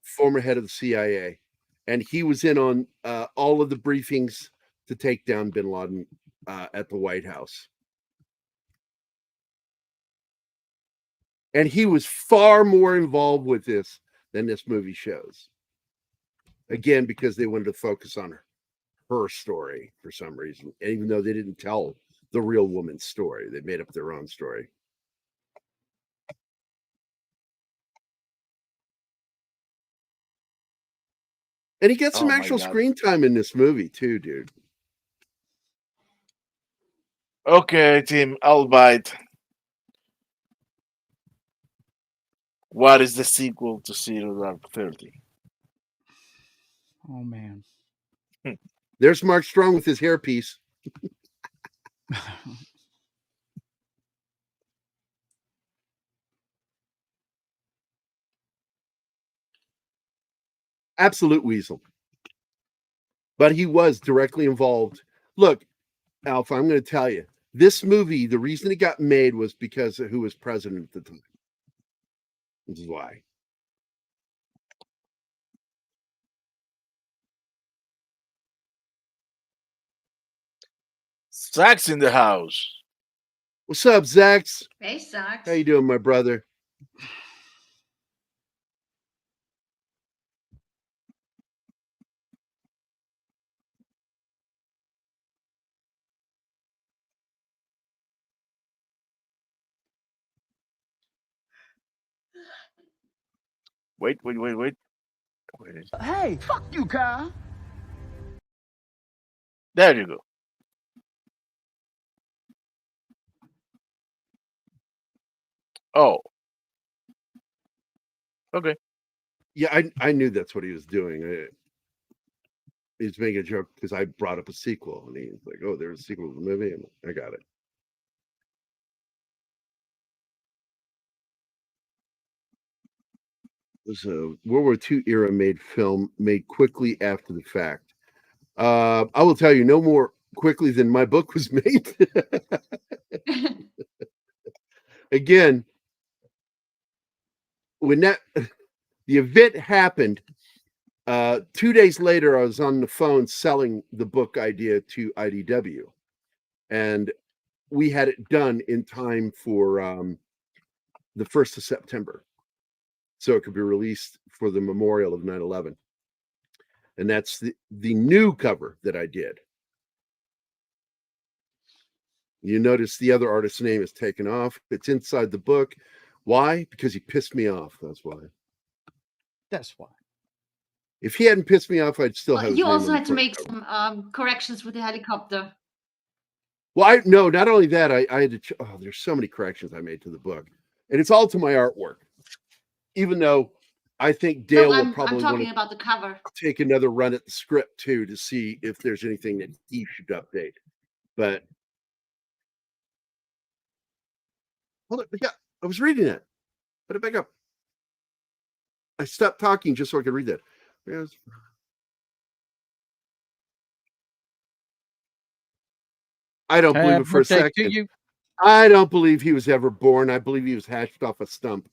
former head of the CIA. And he was in on all of the briefings to take down bin Laden at the White House. And he was far more involved with this than this movie shows. Again, because they wanted to focus on her story for some reason, even though they didn't tell the real woman's story. They made up their own story. And he gets some actual screen time in this movie too, dude. Okay, team, I'll bite. What is the sequel to Zero Dark 30? Oh man. There's Mark Strong with his hairpiece. Absolute weasel. But he was directly involved. Look, Alpha, I'm going to tell you, this movie, the reason it got made was because of who was president at the time. This is why. Zach's in the house. What's up, Zax? Hey, Zach. How you doing, my brother? Wait. Hey, fuck you, Kyle. There you go. Oh. Okay. Yeah, I knew that's what he was doing. He was making a joke because I brought up a sequel, and he's like, "Oh, there's a sequel to the movie," and I got it. It was a World War II era made film made quickly after the fact. I will tell you, no more quickly than my book was made. Again, when the event happened, 2 days later, I was on the phone selling the book idea to IDW, and we had it done in time for the 1st of September, so it could be released for the memorial of 9/11. And that's the new cover that I did. You notice the other artist's name is taken off. It's inside the book. Why? Because he pissed me off. That's why. That's why. If he hadn't pissed me off, I'd still have his You name also on had the to make front cover. some corrections with the helicopter. Well, not only that, I had to. There's so many corrections I made to the book, and it's all to my artwork. Even though I think Dale will I'm probably want talking to about the cover. take another run at the script too to see if there's anything that he should update. But hold it, yeah, I was reading it. Put it back up. I stopped talking just so I could read that. Yes. I don't believe it for a second. I don't believe he was ever born. I believe he was hatched off a stump.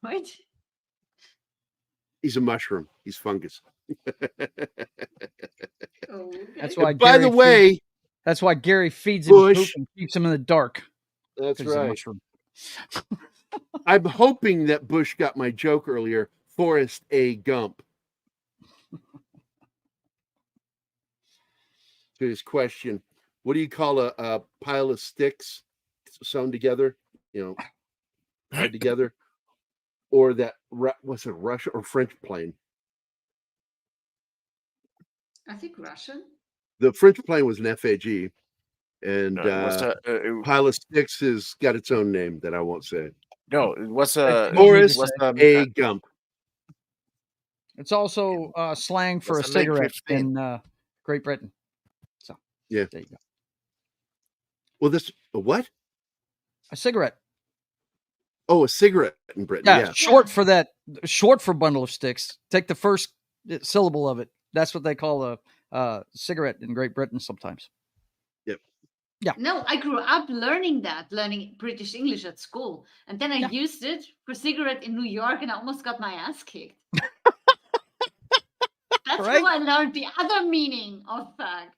What? He's a mushroom. He's fungus. Oh, okay. That's why. By the way, That's why Gary feeds him poop Bush. and keeps him in the dark. That's 'Cause he's a right. mushroom. I'm hoping that Bush got my joke earlier. Forrest A. Gump. To his question, what do you call a pile of sticks sewn together? You know, tied together, or that was it Russian or French plane? I think Russian. The French plane was an FAG, and What's pile of sticks has got its own name that I won't say. No, it was Forrest what's A. Gump. It's also slang for a What's the Make cigarette 15? in Great Britain. So Yeah. there you go. Well, this a what? A cigarette. Oh, a cigarette in Britain. Yeah, Yeah. short for that. Short for bundle of sticks. Take the first syllable of it. That's what they call a cigarette in Great Britain sometimes. Yep. Yeah. No, I grew up learning British English at school. And then I used it for cigarette in New York and I almost got my ass kicked. That's Right? how I learned the other meaning of fag.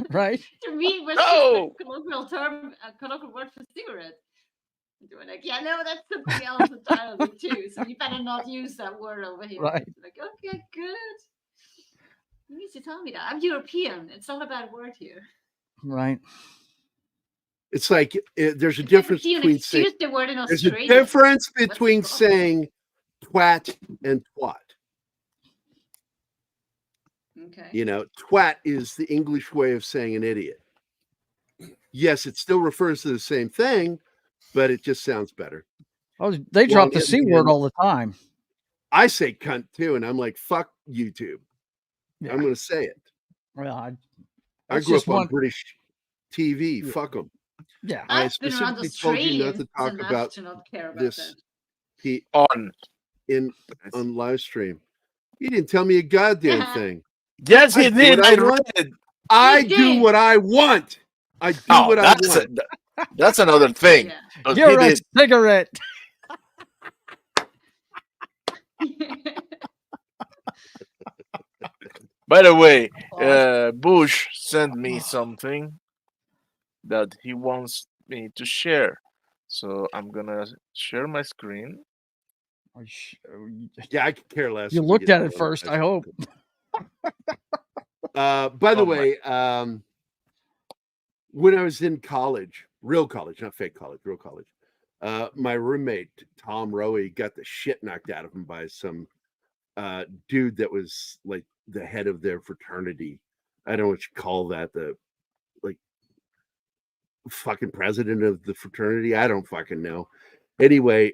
Right? To me, it was No! just a colloquial term, a colloquial word for cigarette. And they were like, yeah, no, that's something else entirely too. So you better not use that word over here. Right. Like, okay, good. You need to tell me that. I'm European. It's not a bad word here. Right. It's like there's a It's difference like between saying excuse the word in there's a Australia. difference What's the between problem? saying twat and twat. Okay. You know, twat is the English way of saying an idiot. Yes, it still refers to the same thing, but it just sounds better. Oh, they Well, drop the in C the word end- all the time. I say cunt too, and I'm like, fuck YouTube. Yeah. I'm going to say it. Well, I that's grew just up on one. British TV. Yeah. Fuck them. Yeah. I I've been around specifically told you not Australians to talk enough about to not care about this that. on live stream. You didn't tell me a goddamn thing. Yes, I he do did. what I I want. read. I did. do what I want. I do Oh, what I that's want. that's another thing. Yeah. But he You're a did. cigarette. By the way, Awesome. Bush sent me something that he wants me to share. So I'm gonna share my screen. Yeah, I could care less. You if we looked get at it first, I hope. By the Oh my- way, when I was in college, real college, not fake college, real college, my roommate Tom Rowe got the shit knocked out of him by some dude that was like the head of their fraternity. I don't know what you call that, the like fucking president of the fraternity. I don't fucking know. Anyway,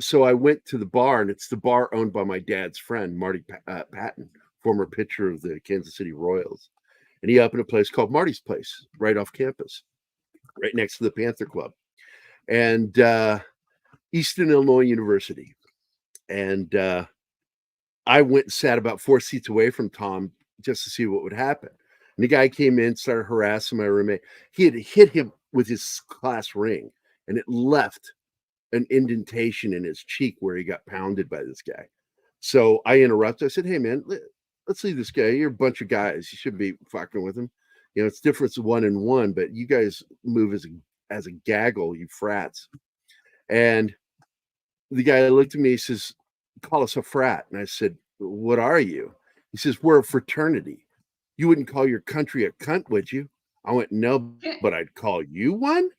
so I went to the bar, and it's the bar owned by my dad's friend, Marty Patton, former pitcher of the Kansas City Royals. And he opened a place called Marty's Place right off campus, right next to the Panther Club. And Eastern Illinois University. And I went and sat about 4 seats away from Tom just to see what would happen. And the guy came in, started harassing my roommate. He had hit him with his class ring, and it left an indentation in his cheek where he got pounded by this guy. So I interrupted. I said, hey, man, let's leave this guy. You're a bunch of guys. You shouldn't be fucking with him. You know, it's different 1-and-1, but you guys move as a gaggle, you frats. And the guy looked at me, he says, call us a frat. And I said, what are you? He says, we're a fraternity. You wouldn't call your country a cunt, would you? I went, no, but I'd call you one.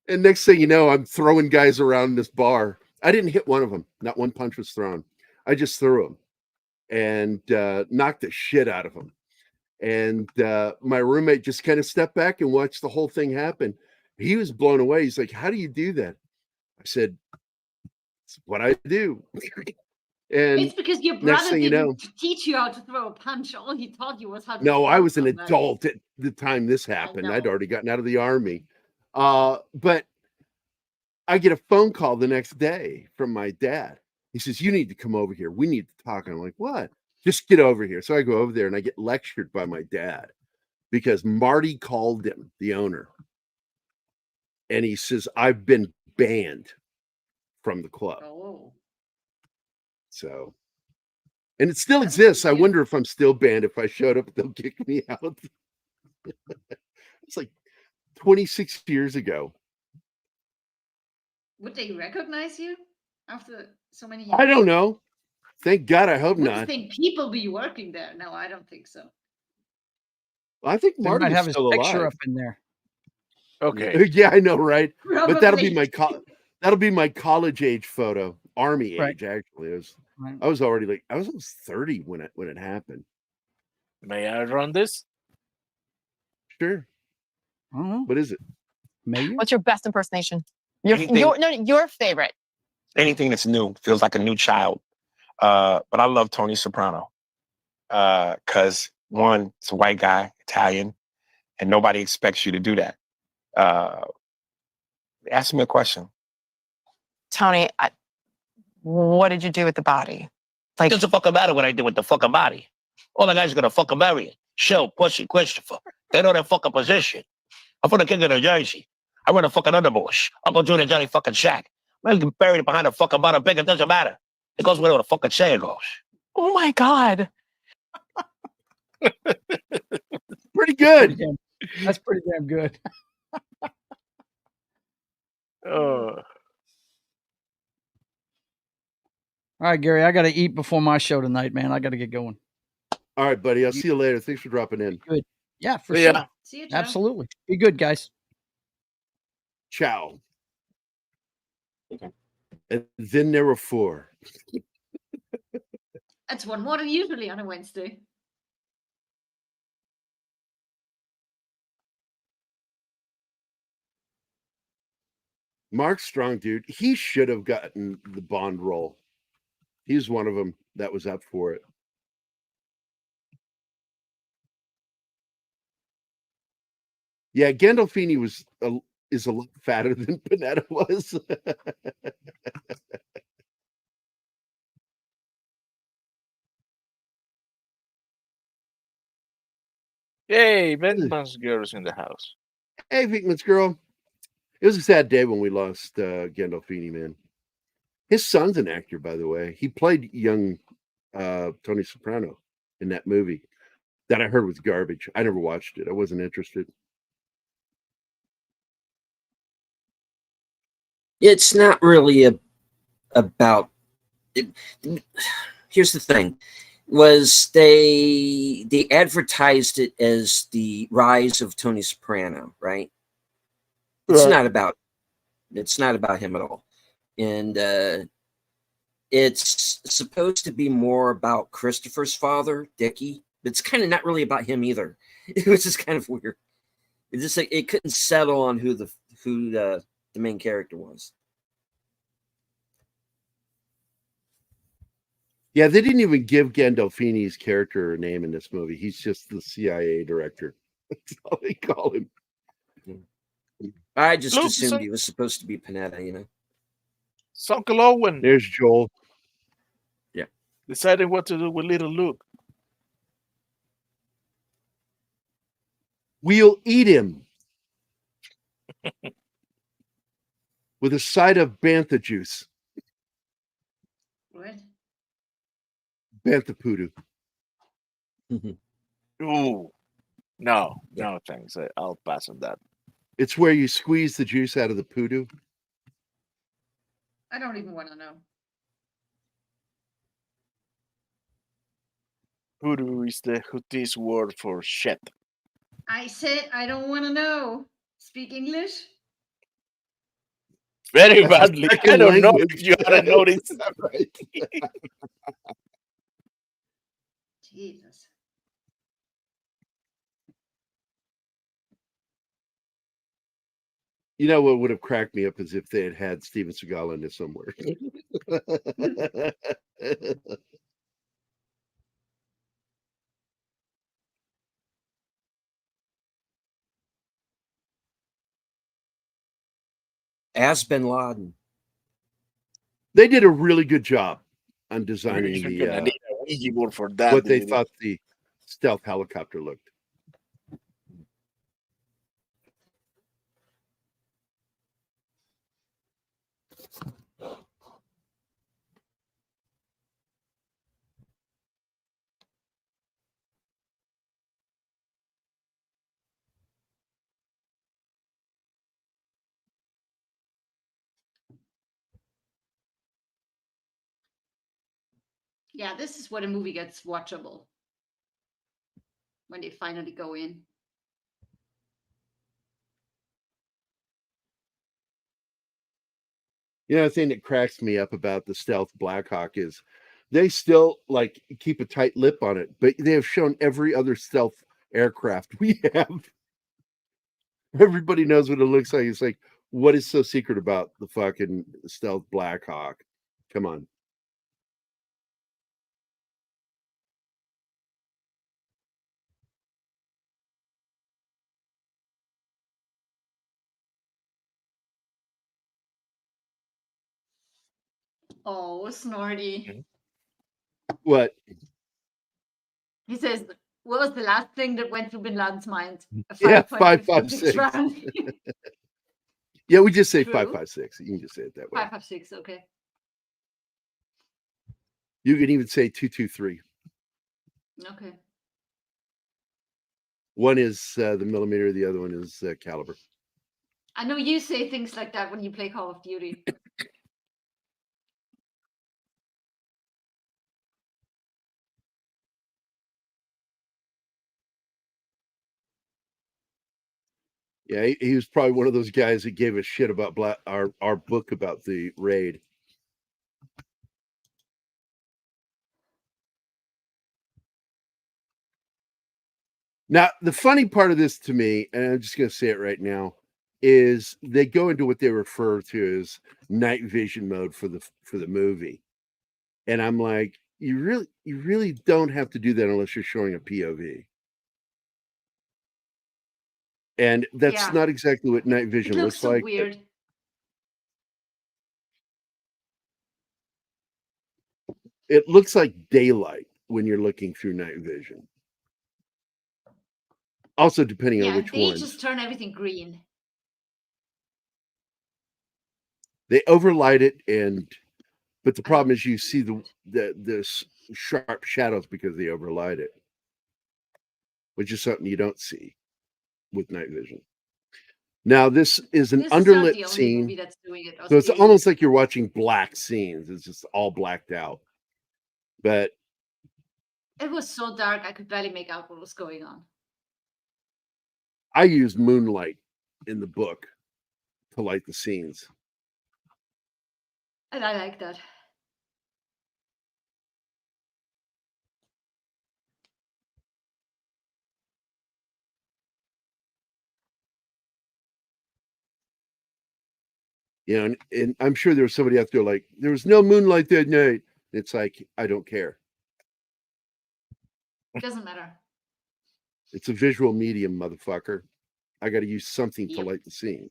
And next thing you know, I'm throwing guys around this bar. I didn't hit one of them. Not one punch was thrown. I just threw him and knocked the shit out of him. And my roommate just kind of stepped back and watched the whole thing happen. He was blown away. He's like, how do you do that? I said, it's what I do. And it's because your next brother thing you didn't know, teach you how to throw a punch. All he taught you was how to no, I throw was an somebody. adult at the time this happened. I'd know. already gotten out of the army. But I get a phone call the next day from my dad. He says, you need to come over here. We need to talk. And I'm like, what? Just get over here. So I go over there and I get lectured by my dad because Marty called him, the owner. And he says, I've been banned from the club. Oh. So And it still exists. I wonder if I'm still banned. If I showed up, they'll kick me out. It's like 26 years ago. Would they recognize you after so many years? I don't know. Thank God. I hope Would not. you think people be working there? No, I don't think so. I think They Marty might is have his still picture alive. up in there. Okay. Yeah, I know, right? But that'll be Probably. my college age photo, army Right. age actually. Right. I was almost 30 when it happened. May I run this? Sure. I don't know. What is it? Mayor? What's your best impersonation? Your Anything- your favorite. Anything that's new feels like a new child. But I love Tony Soprano. Because one, it's a white guy, Italian, and nobody expects you to do that. Ask me a question. Tony, what did you do with the body? Like, doesn't fucking matter what I do with the fucking body. All the guys are gonna fucking marry it. Shell, Pussy, Christopher. They know their fucking position. I'm from the king of New Jersey. I run a fucking underbush. Uncle Junior Johnny fucking Shack. Man, you can bury it behind a fucking bottom big, it doesn't matter. It goes wherever the fucking saying goes. Oh my God. Pretty good. That's pretty damn good. Oh. All right, Gary, I got to eat before my show tonight, man. I got to get going. All right, buddy. I'll see you later. Thanks for dropping in. Good. Yeah, for Yeah. sure. See you, Joe. Absolutely. Be good, guys. Ciao. And then there were 4. That's one more than usually on a Wednesday. Mark Strong, dude, he should have gotten the Bond role. He's one of them that was up for it. Yeah, Gandolfini is a lot fatter than Panetta was. Yay, Venkman's girl's in the house. Hey, Vickman's girl. It was a sad day when we lost Gandolfini, man. His son's an actor, by the way. He played young Tony Soprano in that movie that I heard was garbage. I never watched it. I wasn't interested. It's not really about it. Here's the thing, was they advertised it as the rise of Tony Soprano, right? It's not about him at all. And it's supposed to be more about Christopher's father, Dickie. It's kind of not really about him either. It was just kind of weird. It couldn't settle on who the main character was. Yeah, they didn't even give Gandolfini's character a name in this movie. He's just the CIA director. That's all they call him. I just assumed he was supposed to be Panetta, you know. It's Uncle Owen. There's Joel. Yeah. Deciding what to do with little Luke. We'll eat him with a side of bantha juice. What? Bantha poodoo. Ooh. No, thanks. I'll pass on that. It's where you squeeze the juice out of the poodoo. I don't even want to know. Hoodoo is the Houthis word for shit. I said I don't want to know. Speak English? Very That's badly. the I second don't know language. if you hadn't noticed. Right. Jesus. You know what would have cracked me up is if they had Steven Seagal in this somewhere. As Bin Laden. They did a really good job on designing You're gonna need a Ouija board for that. what they dude. thought the stealth helicopter looked. Yeah, this is where the movie gets watchable. When they finally go in. You know, the thing that cracks me up about the stealth Blackhawk is they still like keep a tight lip on it, but they have shown every other stealth aircraft we have. Everybody knows what it looks like. It's like, what is so secret about the fucking stealth Blackhawk? Come on. Oh, Snorty. What? He says, what was the last thing that went through Bin Laden's mind? A Yeah, 5.56 5.56. round. Yeah, we just say True. 5.56. You can just say it that way. 5.56, okay. You can even say 2.23. Okay. One is the millimeter, the other one is caliber. I know you say things like that when you play Call of Duty. Yeah, he was probably one of those guys that gave a shit about our book about the raid. Now, the funny part of this to me, and I'm just going to say it right now, is they go into what they refer to as night vision mode for the movie, and I'm like, you really don't have to do that unless you're showing a POV, and that's Yeah. not exactly what night It vision looks looks so like. weird. It looks like daylight when you're looking through night vision. Also, depending on Yeah, which they ones. just turn everything green. They overlight it, but the problem is you see the sharp shadows because they overlight it, which is something you don't see with night vision. Now, this is an This is not the underlit only movie scene, that's doing it. so it's almost like you're watching black scenes. It's just all blacked out. But It was so dark I could barely make out what was going on. I use moonlight in the book to light the scenes. And I like that. You know, and I'm sure there was somebody out there like, there was no moonlight that night. It's like, I don't care. Doesn't matter. It's a visual medium, motherfucker. I got to use something to Yep. light the scene.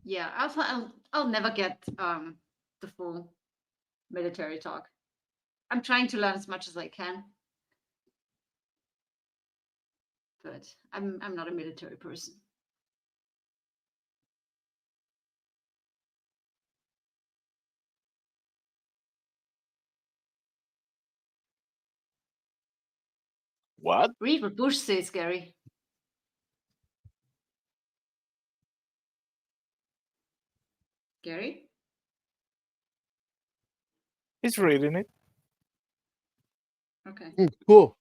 Yeah, I'll never get the full military talk. I'm trying to learn as much as I can. But I'm not a military person. What? Read what Bush says, Gary. Gary? He's reading it. Okay. Cool.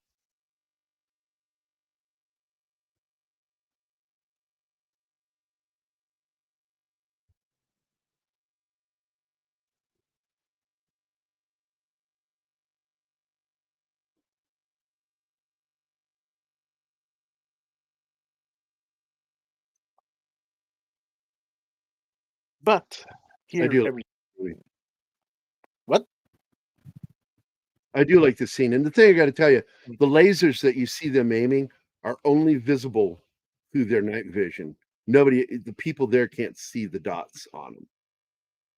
But I here, do. What? I do like this scene. And the thing I got to tell you, the lasers that you see them aiming are only visible through their night vision. The people there can't see the dots on them.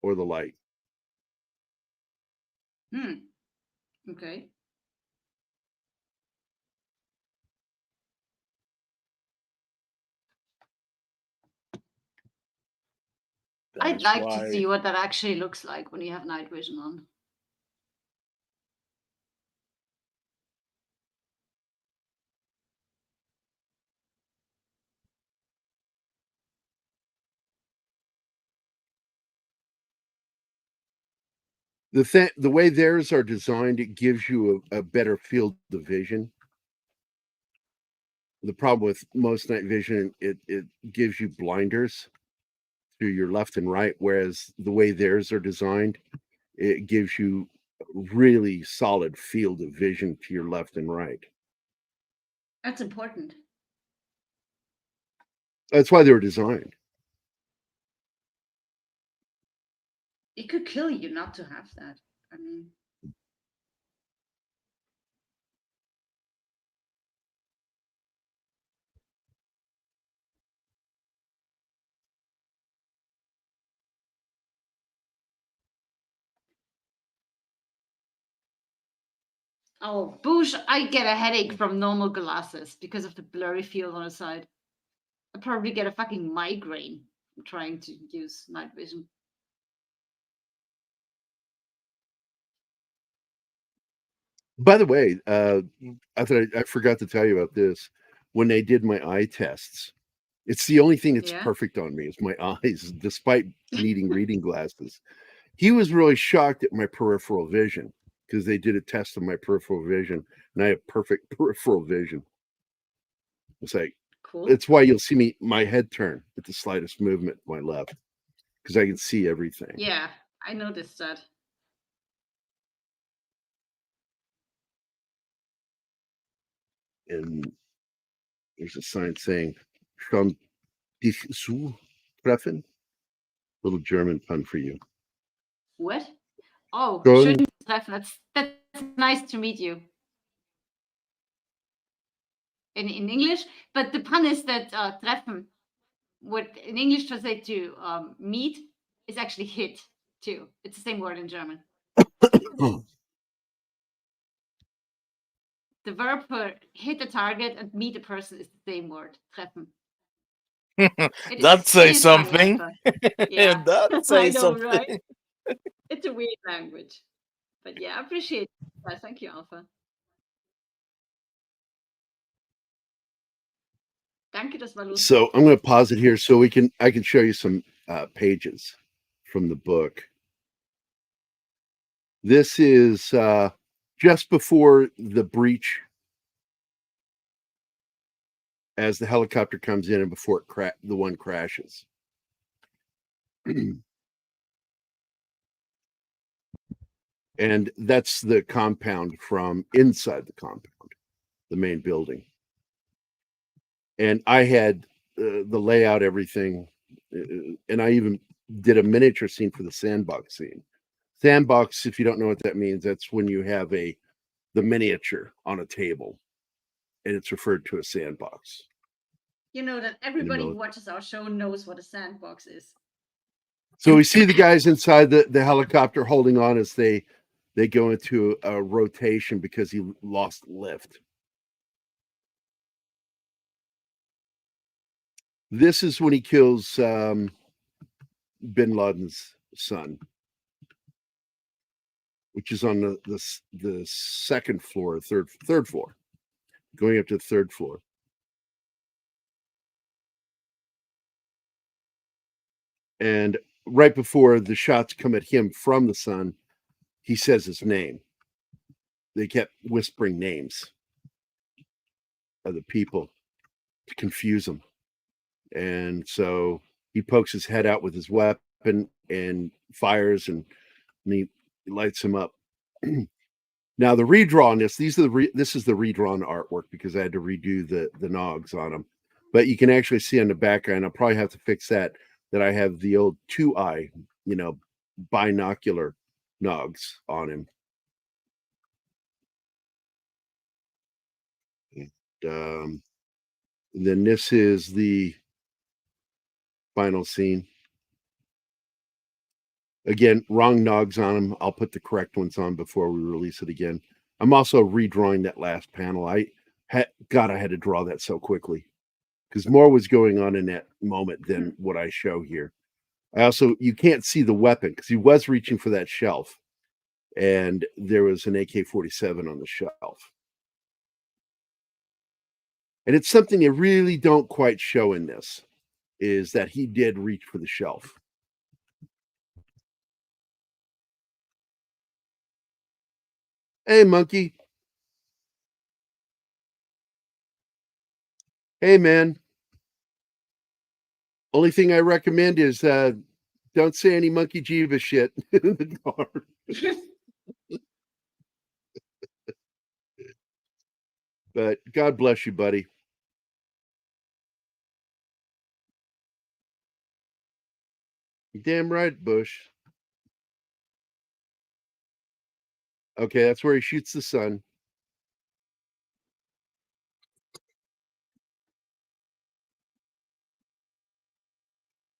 or the light. Okay. I'd like to see what that actually looks like when you have night vision on. The way theirs are designed, it gives you a better field of vision. The problem with most night vision, it gives you blinders to your left and right, whereas the way theirs are designed, it gives you really solid field of vision to your left and right. That's important. That's why they were designed. It could kill you not to have that. I mean, oh, boosh, I get a headache from normal glasses because of the blurry field on the side. I probably get a fucking migraine trying to use night vision. By the way, I forgot to tell you about this. When they did my eye tests, it's the only thing that's perfect on me is my eyes, despite needing reading glasses. He was really shocked at my peripheral vision because they did a test of my peripheral vision, and I have perfect peripheral vision. It's like, cool. It's why you'll see my head turn at the slightest movement to my left because I can see everything. Yeah, I noticed that. And there's a sign saying "Schon dich zu treffen." Little German pun for you. What? Oh, Schon- schön treffen. That's nice to meet you. In English, but the pun is that treffen, what in English translate to meet, is actually hit too. It's the same word in German. The verb for hit a target and meet a person is the same word, treffen. That says something. Yeah, That says I know, something. right? It's a weird language, but yeah, I appreciate that. Thank you, Alpha. Danke, das war lustig. So I'm going to pause it here so I can show you some pages from the book. This is just before the breach, as the helicopter comes in and before the one crashes. And that's the compound from inside the compound, the main building. And I had the layout, everything, and I even did a miniature scene for the sandbox scene. Sandbox, if you don't know what that means, that's when you have the miniature on a table, and it's referred to as sandbox. You know that everybody who watches our show knows what a sandbox is. So we see the guys inside the helicopter holding on as they go into a rotation because he lost lift. This is when he kills bin Laden's son, which is on the second floor, third floor, going up to the third floor. And right before the shots come at him from the sun, he says his name. They kept whispering names of the people to confuse him. And so he pokes his head out with his weapon and fires, and he lights him up. Now the redraw on this, this is the redrawn artwork because I had to redo the nogs on them. But you can actually see on the background, I'll probably have to fix that I have the old 2-eye, binocular nogs on him. And then this is the final scene. Again, wrong nogs on them. I'll put the correct ones on before we release it again. I'm also redrawing that last panel. I had to draw that so quickly because more was going on in that moment than what I show here. You can't see the weapon because he was reaching for that shelf, and there was an AK-47 on the shelf. And it's something they really don't quite show in this, is that he did reach for the shelf. Hey, monkey. Hey, man. Only thing I recommend is don't say any monkey Jiva shit in the car. But God bless you, buddy. Damn right, Bush. Okay, that's where he shoots the sun.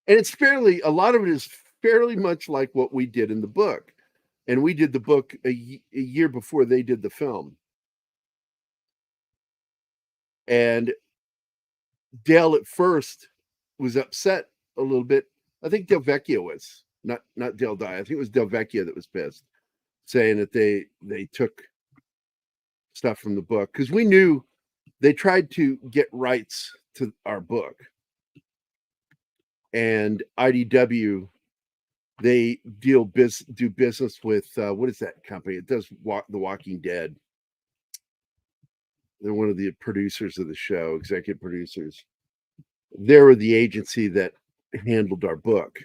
And it's a lot of it is fairly much like what we did in the book. And we did the book a year before they did the film. And Dale at first was upset a little bit. I think Del Vecchio was, not Dale Dye. I think it was Del Vecchio that was pissed, saying that they took stuff from the book. Because we knew they tried to get rights to our book. And IDW, they do business with what is that company? It does The Walking Dead. They're one of the producers of the show, executive producers. They were the agency that handled our book,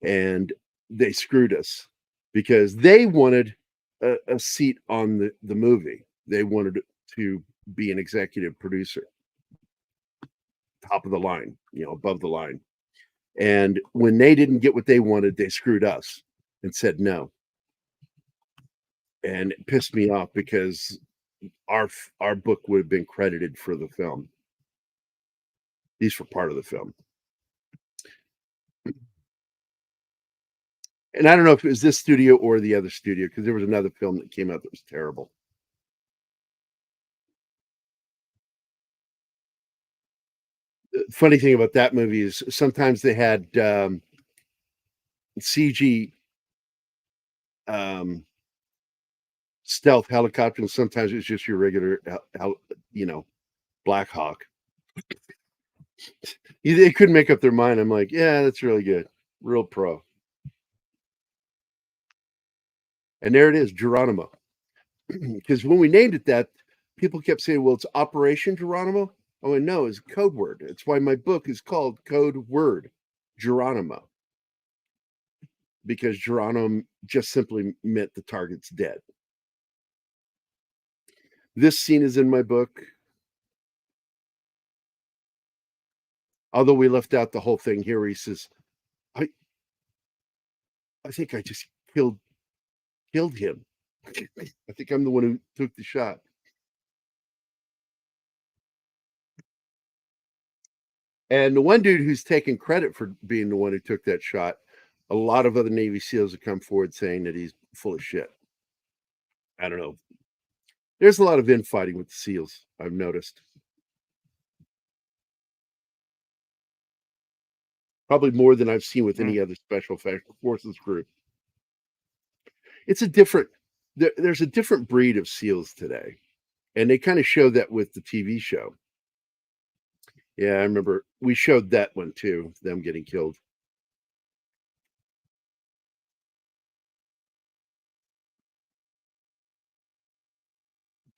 and they screwed us because they wanted a seat on the movie. They wanted to be an executive producer, top of the line, above the line. And when they didn't get what they wanted, they screwed us and said no. And it pissed me off because our book would have been credited for the film. These were part of the film. And I don't know if it was this studio or the other studio, because there was another film that came out that was terrible. The funny thing about that movie is sometimes they had CG stealth helicopter, and sometimes it's just your regular, Black Hawk. They couldn't make up their mind. I'm like, yeah, that's really good. Real pro. And there it is, Geronimo. Because when we named it that, people kept saying, well, it's Operation Geronimo. Oh, and no, it's a code word. It's why my book is called Code Word, Geronimo. Because Geronimo just simply meant the target's dead. This scene is in my book. Although we left out the whole thing here, he says, I think I just killed him. I think I'm the one who took the shot. And the one dude who's taking credit for being the one who took that shot, a lot of other Navy SEALs have come forward saying that he's full of shit. I don't know. There's a lot of infighting with the SEALs, I've noticed. Probably more than I've seen with any other special forces group. It's there's a different breed of SEALs today. And they kind of show that with the TV show. Yeah, I remember we showed that one too, them getting killed.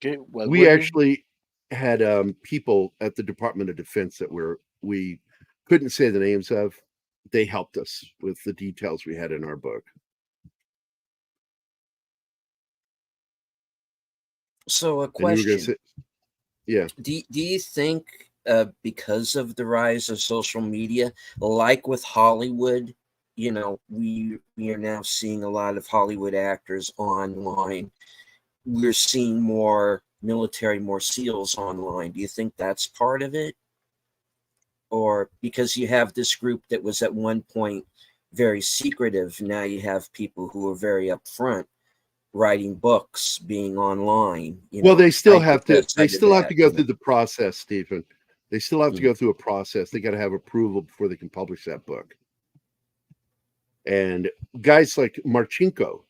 Okay, we actually had people at the Department of Defense that we couldn't say the names of. They helped us with the details we had in our book. So a question. Yeah. Do you think because of the rise of social media, like with Hollywood, we are now seeing a lot of Hollywood actors online. We're seeing more military, more SEALs online. Do you think that's part of it? Or because you have this group that was at one point very secretive. Now you have people who are very upfront, writing books, being online. Well, they still have to. They still have to go through the process, Stephen. They still have to go through a process. They got to have approval before they can publish that book. And guys like Marchenko,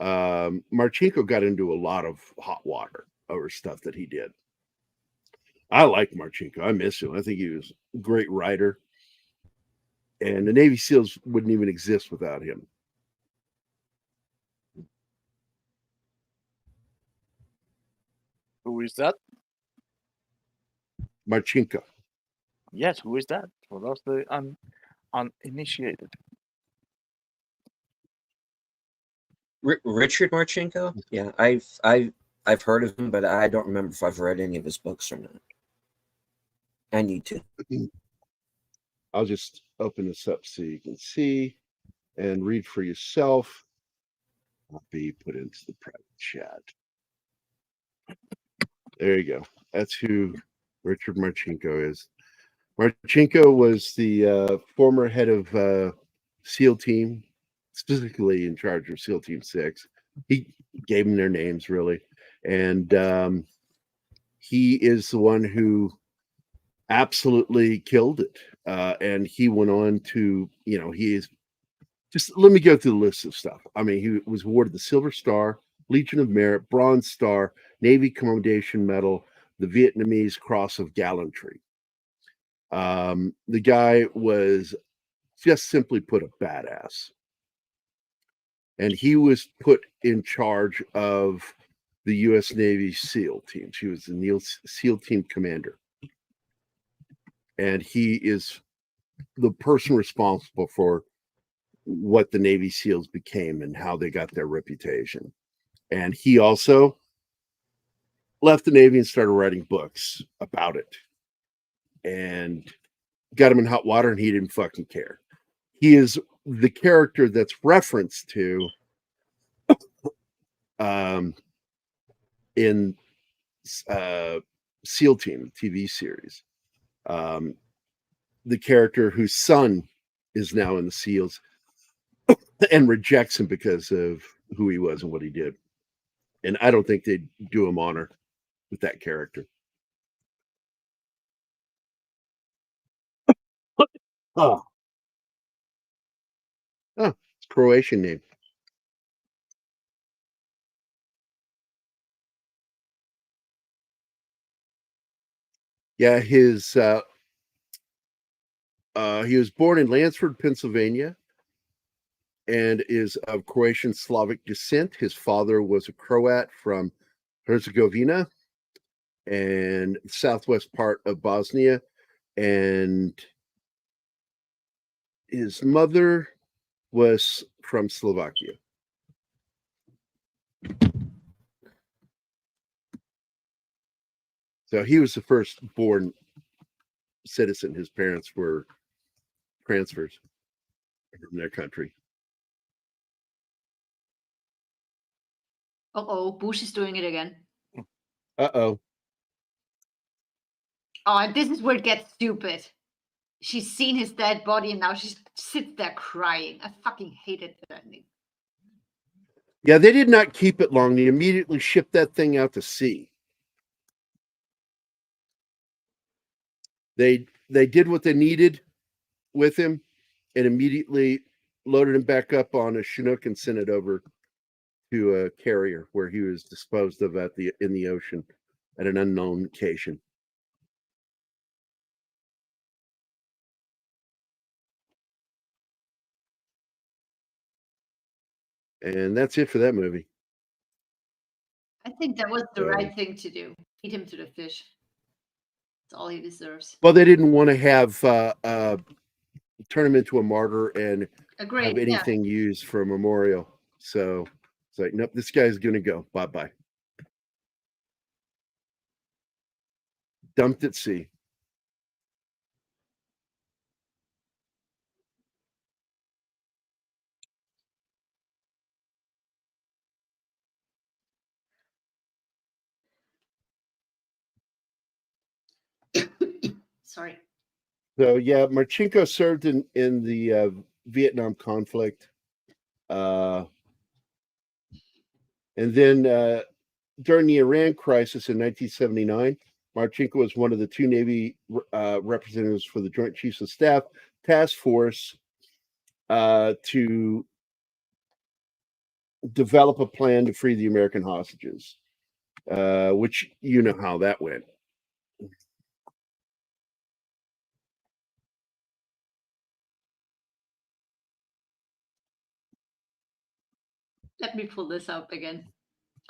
Marchenko got into a lot of hot water over stuff that he did. I like Marchenko. I miss him. I think he was a great writer. And the Navy SEALs wouldn't even exist without him. Who is that? Marchenko. Yes, who is that? For those the uninitiated. Richard Marchenko? Yeah, I've heard of him, but I don't remember if I've read any of his books or not. I need to. I'll just open this up so you can see and read for yourself. I'll be put into the private chat. There you go. That's who Richard Marchenko is. Marchenko was the former head of SEAL Team, specifically in charge of SEAL Team 6. He gave them their names, really. And he is the one who absolutely killed it. And he went on to, he is just, let me go through the list of stuff. I mean, he was awarded the Silver Star, Legion of Merit, Bronze Star, Navy Commendation Medal, the Vietnamese Cross of Gallantry. The guy was just simply put a badass. And he was put in charge of the U.S. Navy SEAL teams. He was the SEAL team commander. And he is the person responsible for what the Navy SEALs became and how they got their reputation. And he also left the Navy and started writing books about it. And got him in hot water, and he didn't fucking care. He is the character that's referenced to in SEAL Team TV series. The character whose son is now in the SEALs and rejects him because of who he was and what he did. And I don't think they'd do him honor with that character. Oh, it's a Croatian name. Yeah, he was born in Lansford, Pennsylvania, and is of Croatian Slavic descent. His father was a Croat from Herzegovina and southwest part of Bosnia, and his mother was from Slovakia. So he was the first born citizen. His parents were transfers from their country. Uh-oh, Bush is doing it again. Uh-oh. Oh, and this is where it gets stupid. She's seen his dead body and now she sits there crying. I fucking hated that ending. Yeah, they did not keep it long. They immediately shipped that thing out to sea. They did what they needed with him and immediately loaded him back up on a Chinook and sent it over to a carrier where he was disposed of in the ocean at an unknown location. And that's it for that movie. I think that was the right thing to do. Feed him to the fish. That's all he deserves. Well, they didn't want to have turn him into a martyr and have anything used for a memorial. So it's like, nope, this guy's gonna go. Bye-bye. Dumped at sea. Sorry. So yeah, Marchenko served in the Vietnam conflict, and then during the Iran crisis in 1979, Marchenko was one of the two Navy representatives for the Joint Chiefs of Staff Task Force to develop a plan to free the American hostages, which you know how that went. Let me pull this up again.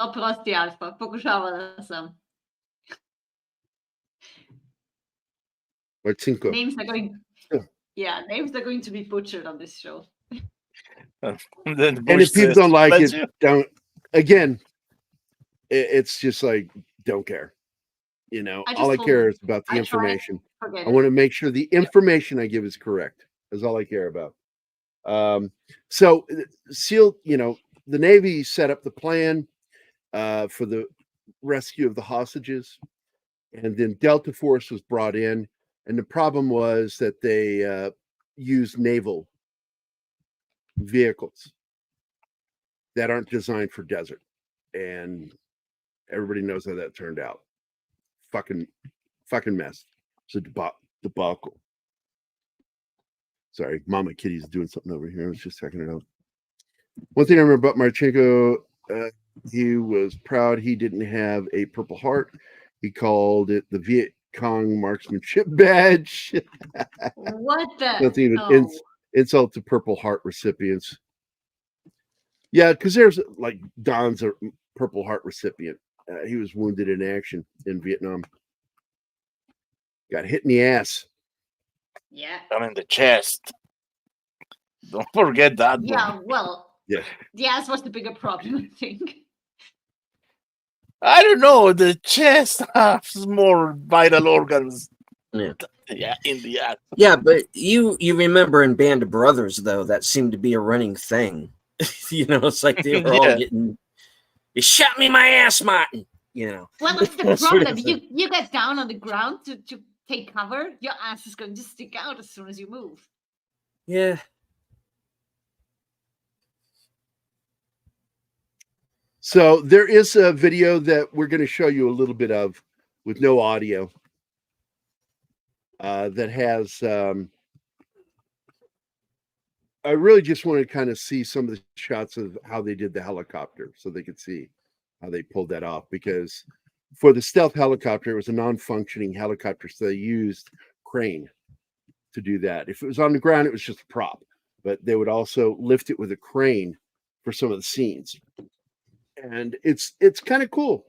Oprosti Alpha, pokušavala sam. Marchenko. Names are going, names are going to be butchered on this show. And if people don't like it, don't. Again, it's just like don't care. You know, all I care is about the information. I want to make sure the information I give is correct. That's all I care about. So SEAL, you know, the Navy set up the plan for the rescue of the hostages, and then Delta Force was brought in, and the problem was that they used naval vehicles that aren't designed for desert, and everybody knows how that turned out. Fucking mess. It's a debacle. Sorry, Mama Kitty's doing something over here. I was just checking it out. One thing I remember about Marchenko, he was proud he didn't have a Purple Heart. He called it the Viet Cong Marksmanship Badge. What the? Nothing even insult to Purple Heart recipients. Yeah, because there's like Don's a Purple Heart recipient. He was wounded in action in Vietnam. Got hit in the ass. Yeah. Down in the chest. Don't forget that. Yeah, well. Yeah. The ass was the bigger problem, I think. I don't know. The chest has more vital organs. Yeah, in the ass. Yeah, but you remember in Band of Brothers though that seemed to be a running thing. You know, it's like they were all getting. You shot me in my ass, Martin. You know. Well, that's the problem. You get down on the ground to take cover. Your ass is going to stick out as soon as you move. Yeah. So there is a video that we're going to show you a little bit of with no audio that has I really just want to kind of see some of the shots of how they did the helicopter so they could see how they pulled that off, because for the stealth helicopter, it was a non-functioning helicopter, so they used crane to do that. If it was on the ground, it was just a prop, but they would also lift it with a crane for some of the scenes. And it's kind of cool.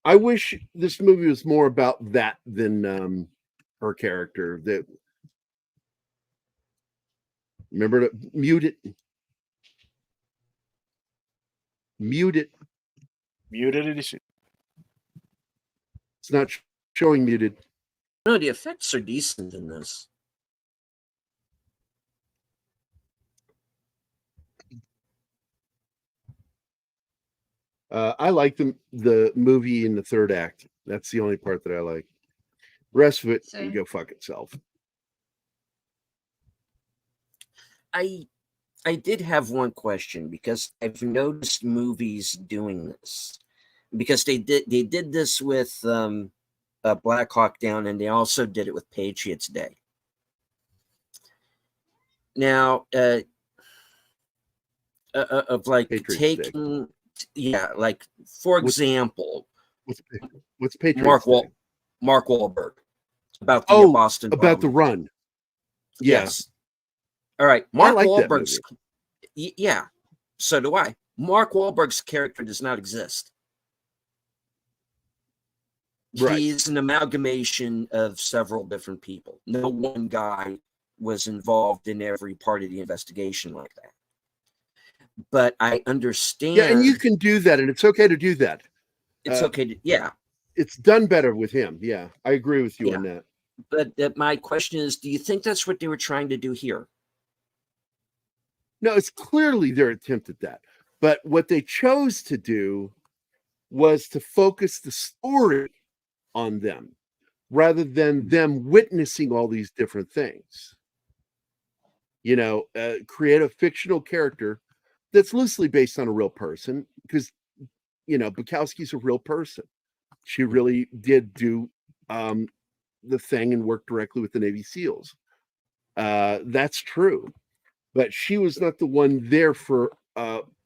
I wish this movie was more about that than her character. That remember to mute it. Muted it. It's not showing muted. No, the effects are decent in this. I like the movie in the third act. That's the only part that I like. The rest of it can go fuck itself. I did have one question, because I've noticed movies doing this, because they did this with Black Hawk Down, and they also did it with Patriots Day. Now, of like Patriots taking, Day. Like for example, what's Patriots Day? Mark Wahlberg about the Boston about the run. Yes. All right, Mark like Wahlberg's. Yeah, so do I. Mark Wahlberg's character does not exist. Right. He's an amalgamation of several different people. No one guy was involved in every part of the investigation like that. But I understand. Yeah, and you can do that, and it's okay to do that. It's okay to, yeah. It's done better with him. Yeah, I agree with you on that. But my question is, do you think that's what they were trying to do here? No, it's clearly their attempt at that. But what they chose to do was to focus the story on them, rather than them witnessing all these different things. You know, create a fictional character that's loosely based on a real person, because, you know, Bukowski's a real person. She really did do the thing and work directly with the Navy SEALs. That's true. But she was not the one there for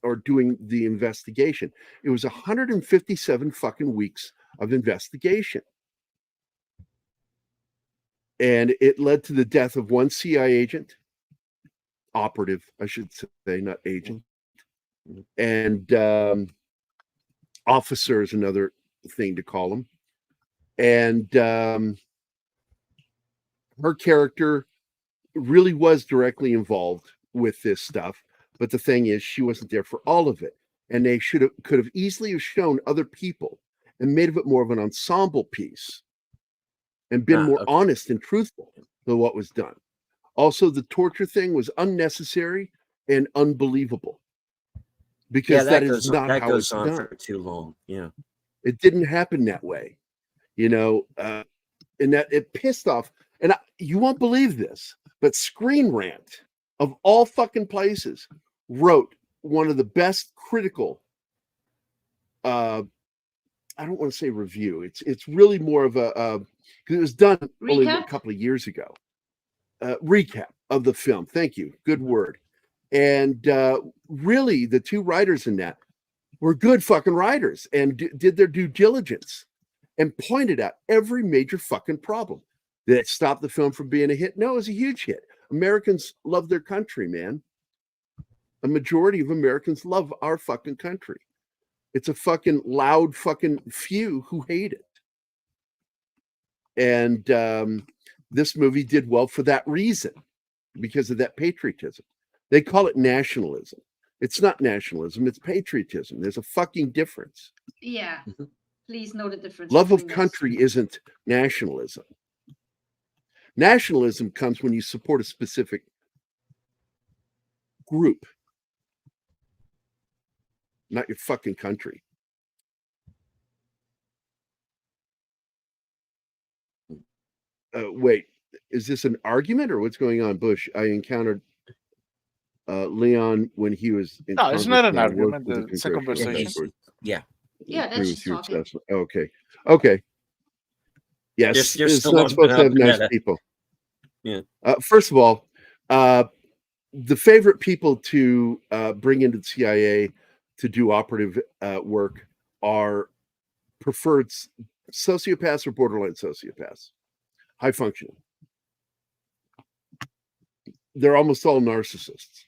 or doing the investigation. It was 157 fucking weeks of investigation. And it led to the death of one CIA agent, operative, I should say, not agent. And officer is another thing to call him. And her character really was directly involved with this stuff. But the thing is, she wasn't there for all of it. And they could have easily have shown other people and made of it more of an ensemble piece and been more honest and truthful than what was done. Also, the torture thing was unnecessary and unbelievable, because that is not how it's done. For too long. Yeah, it didn't happen that way, you know, and that it pissed off. And you won't believe this, but Screen Rant, of all fucking places, wrote one of the best critical. I don't want to say review. It's really more of a because it was done only a couple of years ago. Recap of the film. Thank you. Good word. And really, the two writers in that were good fucking writers and did their due diligence and pointed out every major fucking problem. Did it stop the film from being a hit? No, it was a huge hit. Americans love their country, man. A majority of Americans love our fucking country. It's a fucking loud fucking few who hate it. And this movie did well for that reason, because of that patriotism. They call it nationalism. It's not nationalism, it's patriotism. There's a fucking difference. Yeah. Please know the difference. Love of country isn't nationalism. Nationalism comes when you support a specific group, not your fucking country. Wait, is this an argument or what's going on, Bush? I encountered Leon when he was in No, it's not an Congress, argument. It's a conversation. Yeah. Yeah, that's just talking. Okay. Okay. Yes, They're it's still not supposed to have nice meta. people. Yeah. First of all, the favorite people to bring into the CIA to do operative work are preferred sociopaths or borderline sociopaths, high functioning. They're almost all narcissists.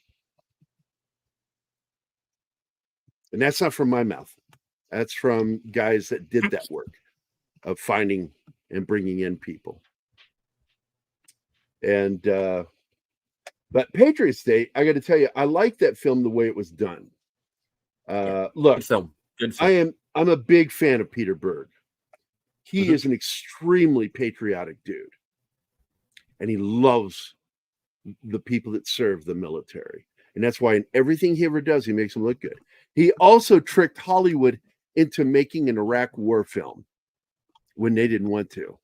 And that's not from my mouth. That's from guys that did that work of finding and bringing in people. And but Patriots Day, I got to tell you, I like that film the way it was done. Look, Good film. Good film. I'm a big fan of Peter Berg. He is an extremely patriotic dude, and he loves the people that serve the military, and that's why in everything he ever does, he makes them look good. He also tricked Hollywood into making an Iraq war film when they didn't want to.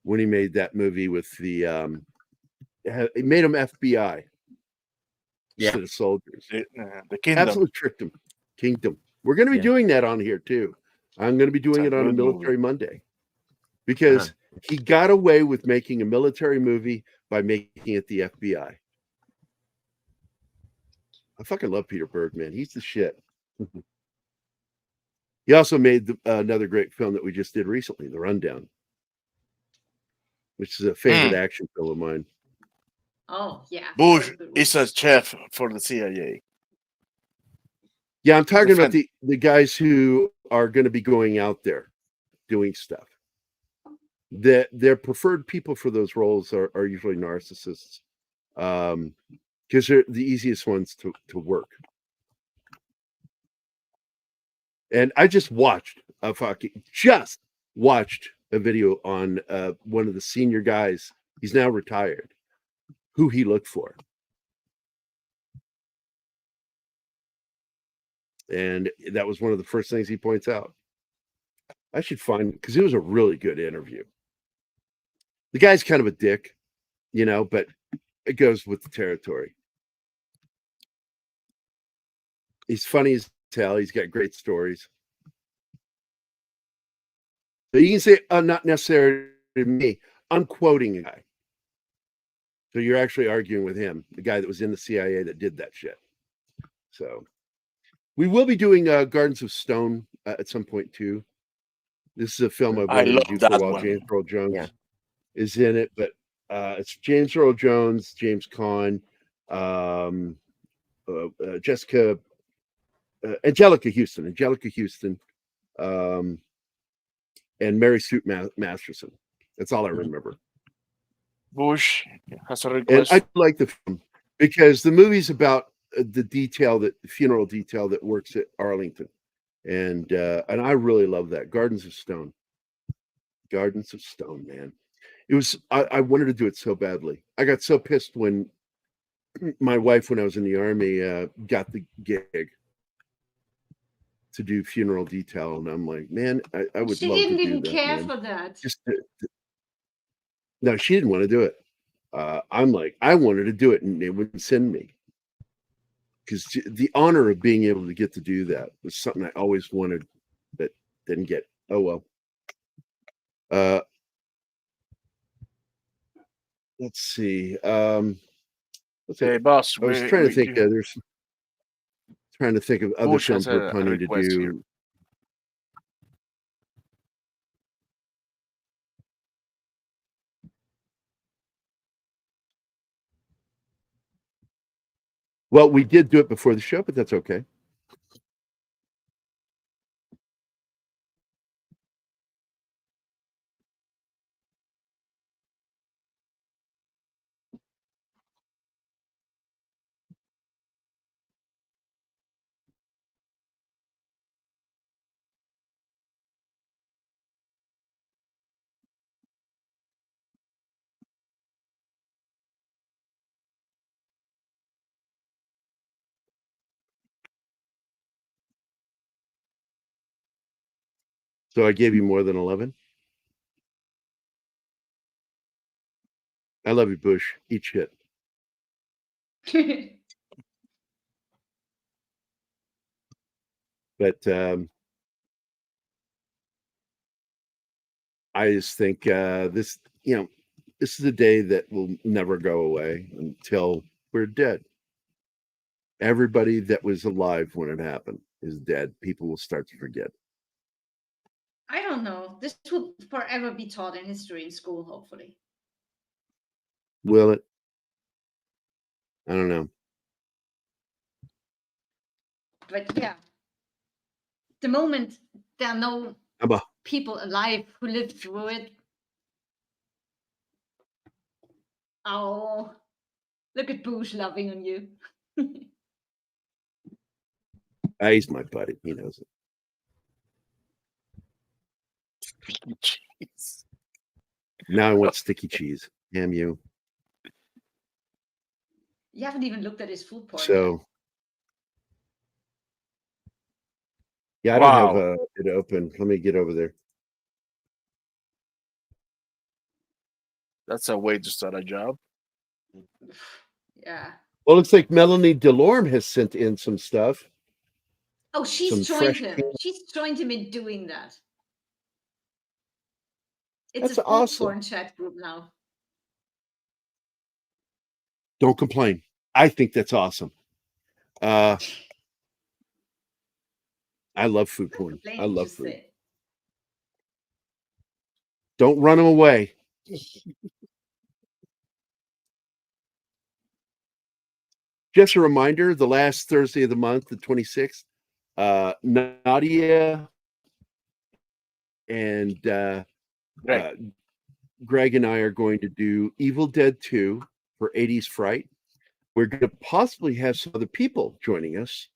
When he made that movie with the he made them FBI instead of soldiers. The Kingdom. Absolutely tricked them. Kingdom. We're going to be doing that on here too. I'm going to be doing it on a Military Monday, because he got away with making a military movie by making it the FBI. I fucking love Peter Berg, man. He's the shit. He also made another great film that we just did recently, The Rundown, which is a favorite action film of mine. Oh, yeah. Bush is a chef for the CIA. Yeah, I'm talking about the guys who are going to be going out there doing stuff. Their preferred people for those roles are usually narcissists, because they're the easiest ones to work. And I just watched a video on one of the senior guys. He's now retired. Who he looked for. And that was one of the first things he points out. I should find, because it was a really good interview. The guy's kind of a dick, you know, but it goes with the territory. He's funny as hell. He's got great stories. So you can say, not necessarily me. I'm quoting a guy. So you're actually arguing with him, the guy that was in the CIA that did that shit. So we will be doing Gardens of Stone at some point too. This is a film I've I wanted to love do for a that while. one. James Earl Jones Yeah. is in it, but it's James Earl Jones, James Caan, Angelica Houston, and Mary Sue Masterson. That's all I remember. Bush has a And request. I like the film because the movie's about the funeral detail that works at Arlington, and I really love that. Gardens of Stone, man. It was I wanted to do it so badly. I got so pissed when my wife, when I was in the Army, got the gig to do funeral detail, and I'm like, man, I would She love to didn't do even that, care man. for that. No, she didn't want to do it. I'm like, I wanted to do it, and they wouldn't send me because the honor of being able to get to do that was something I always wanted, but didn't get. Oh well. Let's see. Hey, boss, I was trying to think. There's trying to think of other Bush films has we're a planning to request do. here. Well, we did do it before the show, but that's okay. So I gave you more than 11. I love you, Bush. Eat shit. But I just think this is a day that will never go away until we're dead. Everybody that was alive when it happened is dead. People will start to forget. I don't know. This will forever be taught in history in school, hopefully. Will it? I don't know. But yeah, the moment there are no people alive who lived through it. Oh, look at Bush loving on you. He's my buddy. He knows it. Jeez. Now I want sticky cheese. Damn you. You haven't even looked at his food porn. So, yeah, I Wow. don't have it open. Let me get over there. That's a way to start a job. Yeah. Well, it looks like Melanie Delorme has sent in some stuff. Oh, she's Some joined fresh him. tea. She's joined him in doing that. It's That's a food awesome. porn chat group now. Don't complain. I think that's awesome. I love food porn. I love food. Don't run them away. Just a reminder, the last Thursday of the month, the 26th, Nadia and Greg and I are going to do Evil Dead 2 for 80s Fright. We're going to possibly have some other people joining us.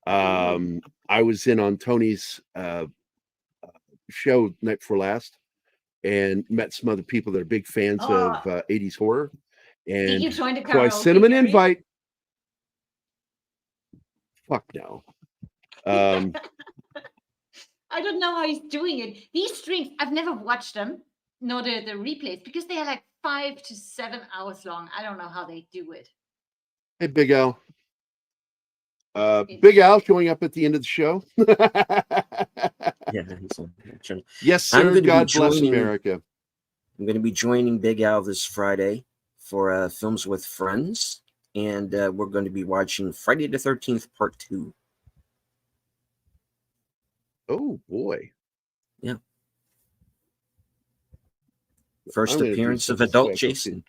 I was in on Tony's show night before last and met some other people that are big fans of 80s horror. And Did you join the so I karaoke? sent him an Gary? invite. Fuck no. I don't know how he's doing it. These streams, I've never watched them. No, the replays, because they are like 5 to 7 hours long. I don't know how they do it. Hey, Big Al. Big Al showing up at the end of the show. Yeah. Yes, I'm sir. gonna be God bless joining- America. I'm going to be joining Big Al this Friday for Films with Friends, and we're going to be watching Friday the 13th Part 2. Oh, boy. Yeah. First I'm gonna do appearance of something adult special, Jason.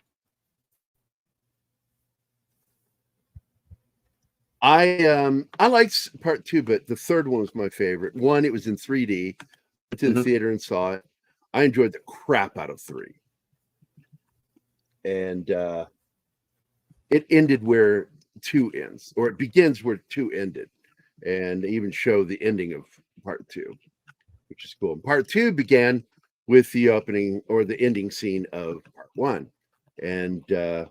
I liked part 2, but the third one was my favorite. One, it was in 3D. Went to the theater and saw it. I enjoyed the crap out of 3. And it ended where 2 ends, or it begins where 2 ended, and they even show the ending of part 2, which is cool. And part 2 began with the opening or the ending scene of part 1. And I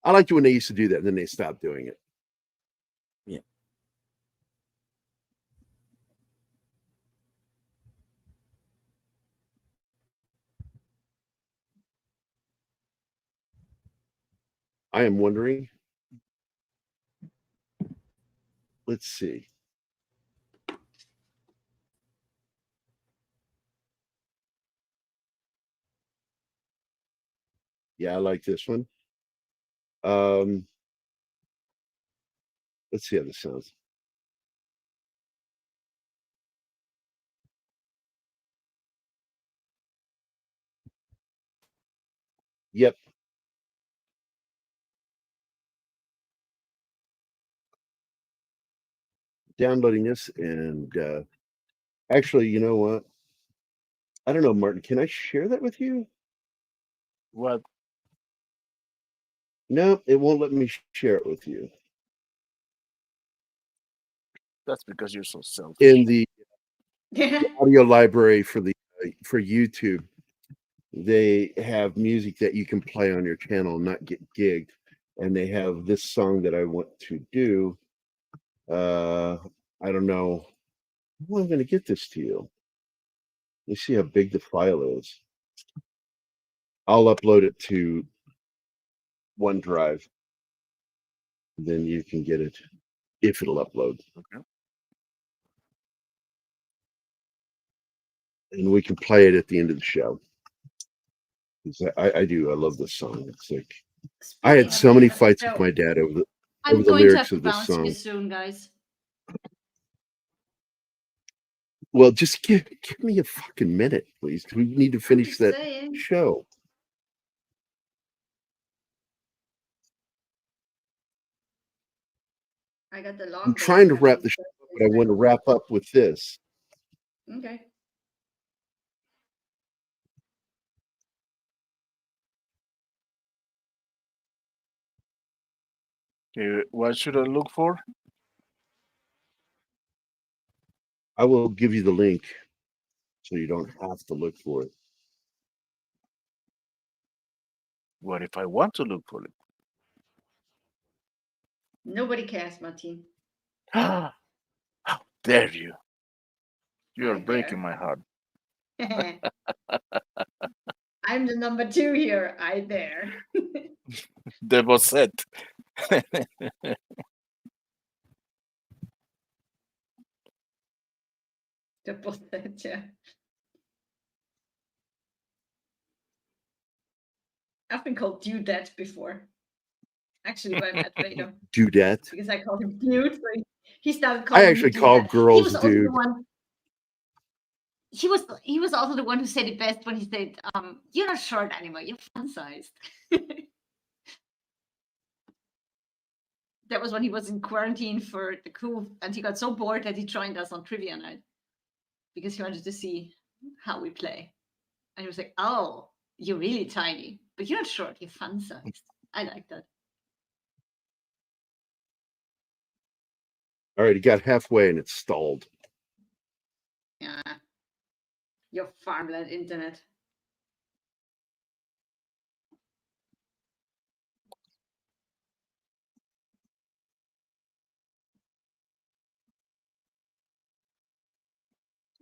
liked it when they used to do that, and then they stopped doing it. Yeah. I am wondering. Let's see. Yeah, I like this one. Let's see how this sounds. Yep. Downloading this, and actually, you know what? I don't know, Martin. Can I share that with you? What? No, it won't let me share it with you. That's because you're so selfish. In the audio library for YouTube, they have music that you can play on your channel, not get gigged. And they have this song that I want to do. I don't know. How am I going to get this to you? Let me see how big the file is. I'll upload it to OneDrive. Then you can get it if it'll upload. Okay. And we can play it at the end of the show. 'Cause I do. I love this song. It's like I had so many fights with my dad over I'm the going to lyrics have to of this bounce you song. soon, guys. Well, just give me a fucking minute, please. We need to finish just that saying. show. I got the long I'm day trying to wrap coming, the show so up, but I want to wrap up with this. okay. Okay, what should I look for? I will give you the link so you don't have to look for it. What if I want to look for it? Nobody cares, Martin. How dare you? You are I breaking dare. my heart. I'm the number 2 here. I dare. The Bossette. The Bossette, yeah. I've been called Dudette before. Actually, by Matt Vader. Dudette. Because I called him Dude. So he started I calling me actually call Dudette. He girls was also dude. the one. He was also the one who said it best when he said, "You're not short anymore. You're fun sized." That was when he was in quarantine for the coup, and he got so bored that he joined us on trivia night because he wanted to see how we play. And he was like, "Oh, you're really tiny, but you're not short. You're fun sized." I like that. All right, he got halfway and it stalled. Yeah, your farmland internet.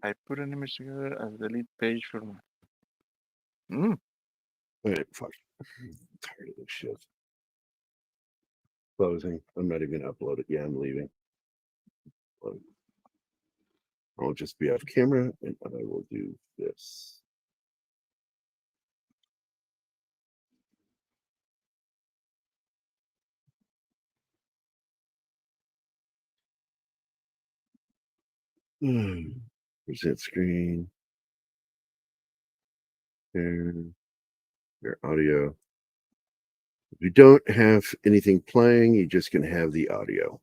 I put an image together as the lead page for my. Wait, fuck. I'm tired of this shit. Closing. I'm not even gonna upload it. Yeah, I'm leaving. I'll just be off camera and I will do this. Present screen. And your audio. If you don't have anything playing, you're just gonna have the audio.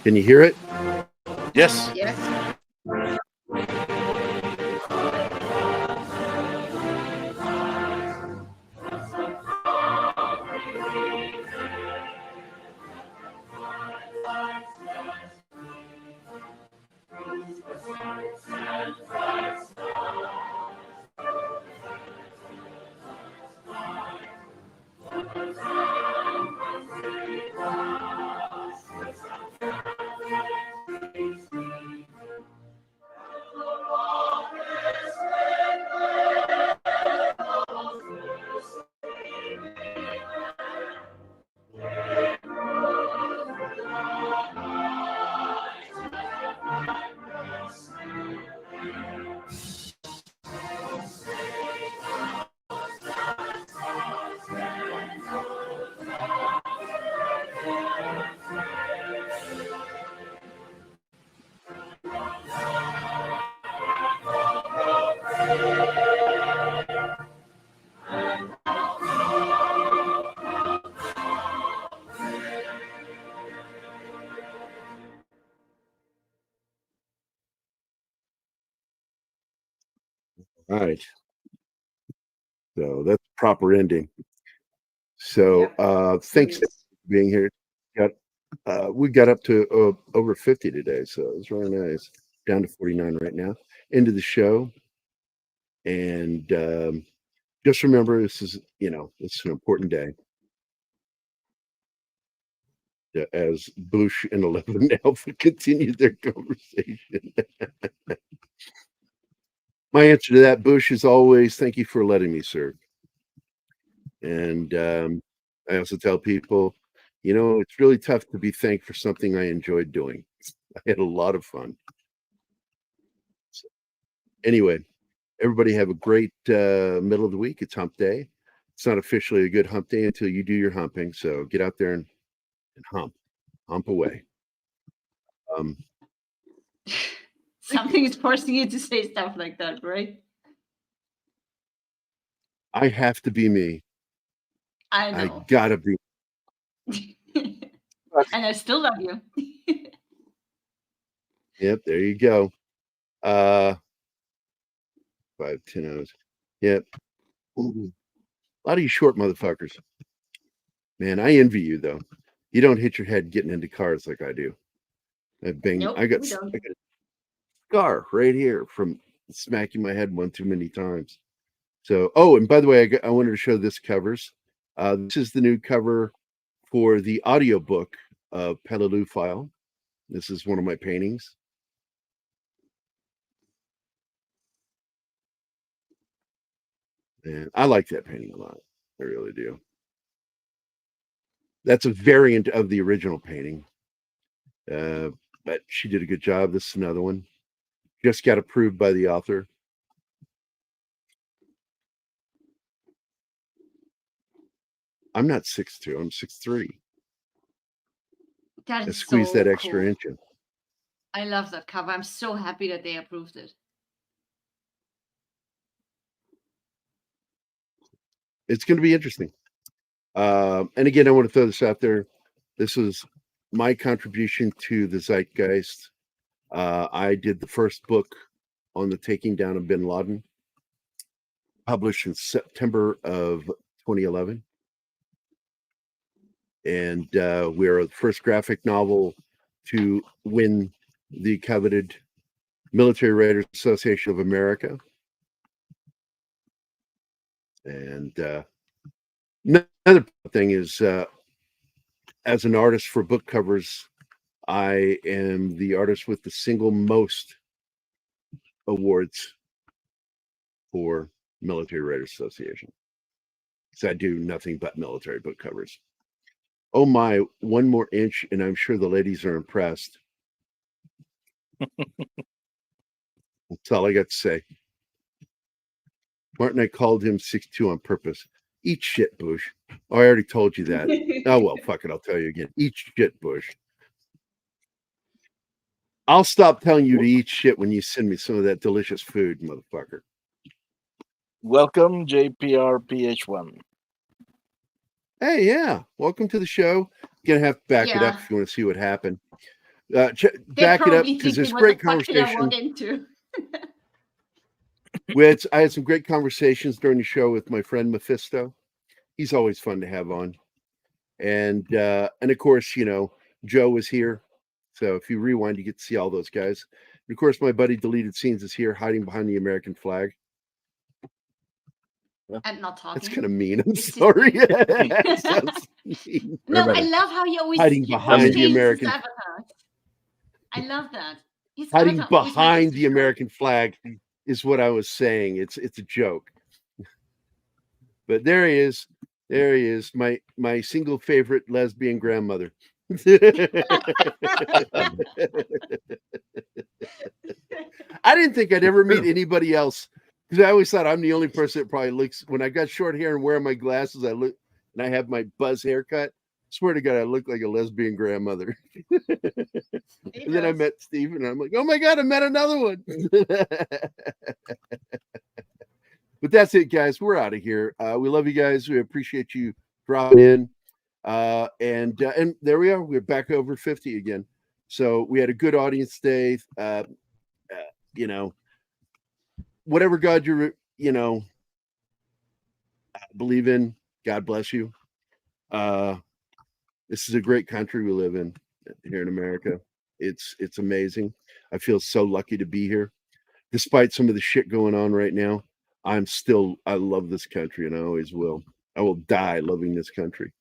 Can you hear it? Yes. Yes. All right. So that's proper ending. So thanks for being here. We got up to over 50 today, so it was really nice. Down to 49 right now. Into the show. And just remember, this is an important day. As Bush and 11 Alpha continued their conversation. My answer to that, Bush, is always thank you for letting me serve. And I also tell people, it's really tough to be thanked for something I enjoyed doing. I had a lot of fun. So, anyway, everybody have a great middle of the week. It's hump day. It's not officially a good hump day until you do your humping. So get out there and hump away. Something is forcing you to say stuff like that, right? I have to be me. I know. I gotta be. And I still love you. Yep, there you go. 5, 10 hours. Yep. A lot of you short motherfuckers. Man, I envy you though. You don't hit your head getting into cars like I do. Nope, I got we don't. a scar right here from smacking my head one too many times. So, and by the way, I wanted to show this covers. This is the new cover for the audiobook of Peleliu File. This is one of my paintings. And I like that painting a lot. I really do. That's a variant of the original painting. But she did a good job. This is another one. Just got approved by the author. I'm not 6'2", I'm 6'3". That is Squeeze so that extra cool. inch in. I love that cover. I'm so happy that they approved it. It's going to be interesting. And again, I want to throw this out there. This was my contribution to the zeitgeist. I did the first book on the taking down of bin Laden, published in September of 2011. And we're the first graphic novel to win the coveted Military Writers Association of America. And another thing is as an artist for book covers, I am the artist with the single most awards for Military Writers Association. Because I do nothing but military book covers. Oh my, one more inch, and I'm sure the ladies are impressed. That's all I got to say. Martin, I called him 6'2" on purpose. Eat shit, Bush. Oh, I already told you that. Oh, well, fuck it. I'll tell you again. Eat shit, Bush. I'll stop telling you to eat shit when you send me some of that delicious food, motherfucker. Welcome, JPRPH1. Hey, yeah. Welcome to the show. You're going to have to back it up if you want to see what happened. Back it up because there's great conversation. I had some great conversations during the show with my friend Mephisto. He's always fun to have on. And of course, you know, Joe was here. So if you rewind, you get to see all those guys. And of course, my buddy Deleted Scenes is here hiding behind the American flag. And not talking. That's kind of mean. I'm sorry. That sounds mean. No, I love how he always hiding behind the American. I love that. His hiding avatar always behind matches the American flag is what I was saying. It's a joke. But there he is. There he is. My single favorite lesbian grandmother. I didn't think I'd ever meet anybody else because I always thought I'm the only person that probably looks. When I got short hair and wearing my glasses, I look and I have my buzz haircut. Swear to God, I look like a lesbian grandmother. And then I met Steve, and I'm like, oh my God, I met another one. But that's it, guys. We're out of here. We love you guys. We appreciate you dropping in. And there we are. We're back over 50 again. So we had a good audience today. You know, whatever God you're, you know, believe in, God bless you. This is a great country we live in here in America. It's amazing. I feel so lucky to be here. Despite some of the shit going on right now, I love this country, and I always will. I will die loving this country.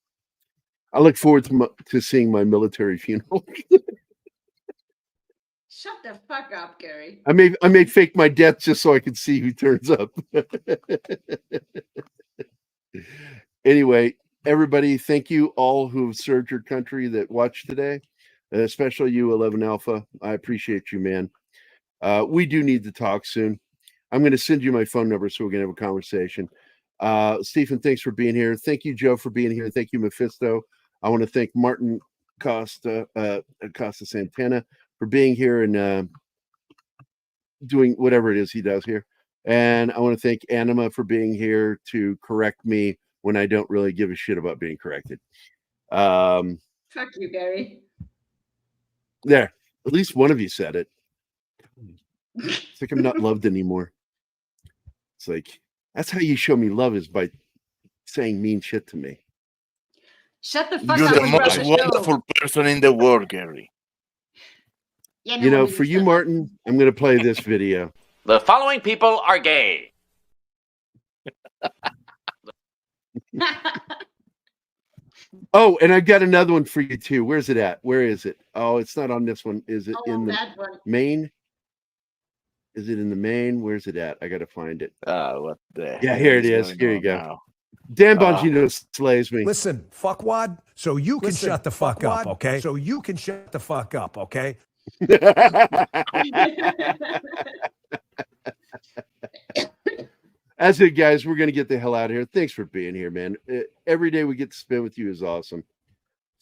I look forward to seeing my military funeral. Shut the fuck up, Gary. I may fake my death just so I can see who turns up. Anyway, everybody, thank you all who have served your country that watched today, especially you, 11 Alpha. I appreciate you, man. We do need to talk soon. I'm going to send you my phone number so we can have a conversation. Stephen, thanks for being here. Thank you, Joe, for being here. Thank you, Mephisto. I want to thank Martin Costa Santana for being here and doing whatever it is he does here. And I want to thank Anima for being here to correct me when I don't really give a shit about being corrected. Fuck you, Gary. There, at least one of you said it. It's like I'm not loved anymore. It's like, that's how you show me love, is by saying mean shit to me. Shut the fuck You're up. the most wonderful person in the world, Gary. Yeah, you know, for you, Martin, I'm going to play this video. The following people are gay. Oh, and I've got another one for you too. Where's it at? Where is it? Oh, it's not on this one. Is it in the main? Is it in the main? Where's it at? I got to find it. What the Yeah, here it is. Here you go. Now? Dan Bongino slays me. Listen, fuckwad, so you can shut the fuck up, okay? So you can shut the fuck up, okay? That's it, guys. We're going to get the hell out of here. Thanks for being here, man. Every day we get to spend with you is awesome.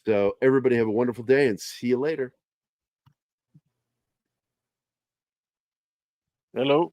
So everybody have a wonderful day and see you later. Hello.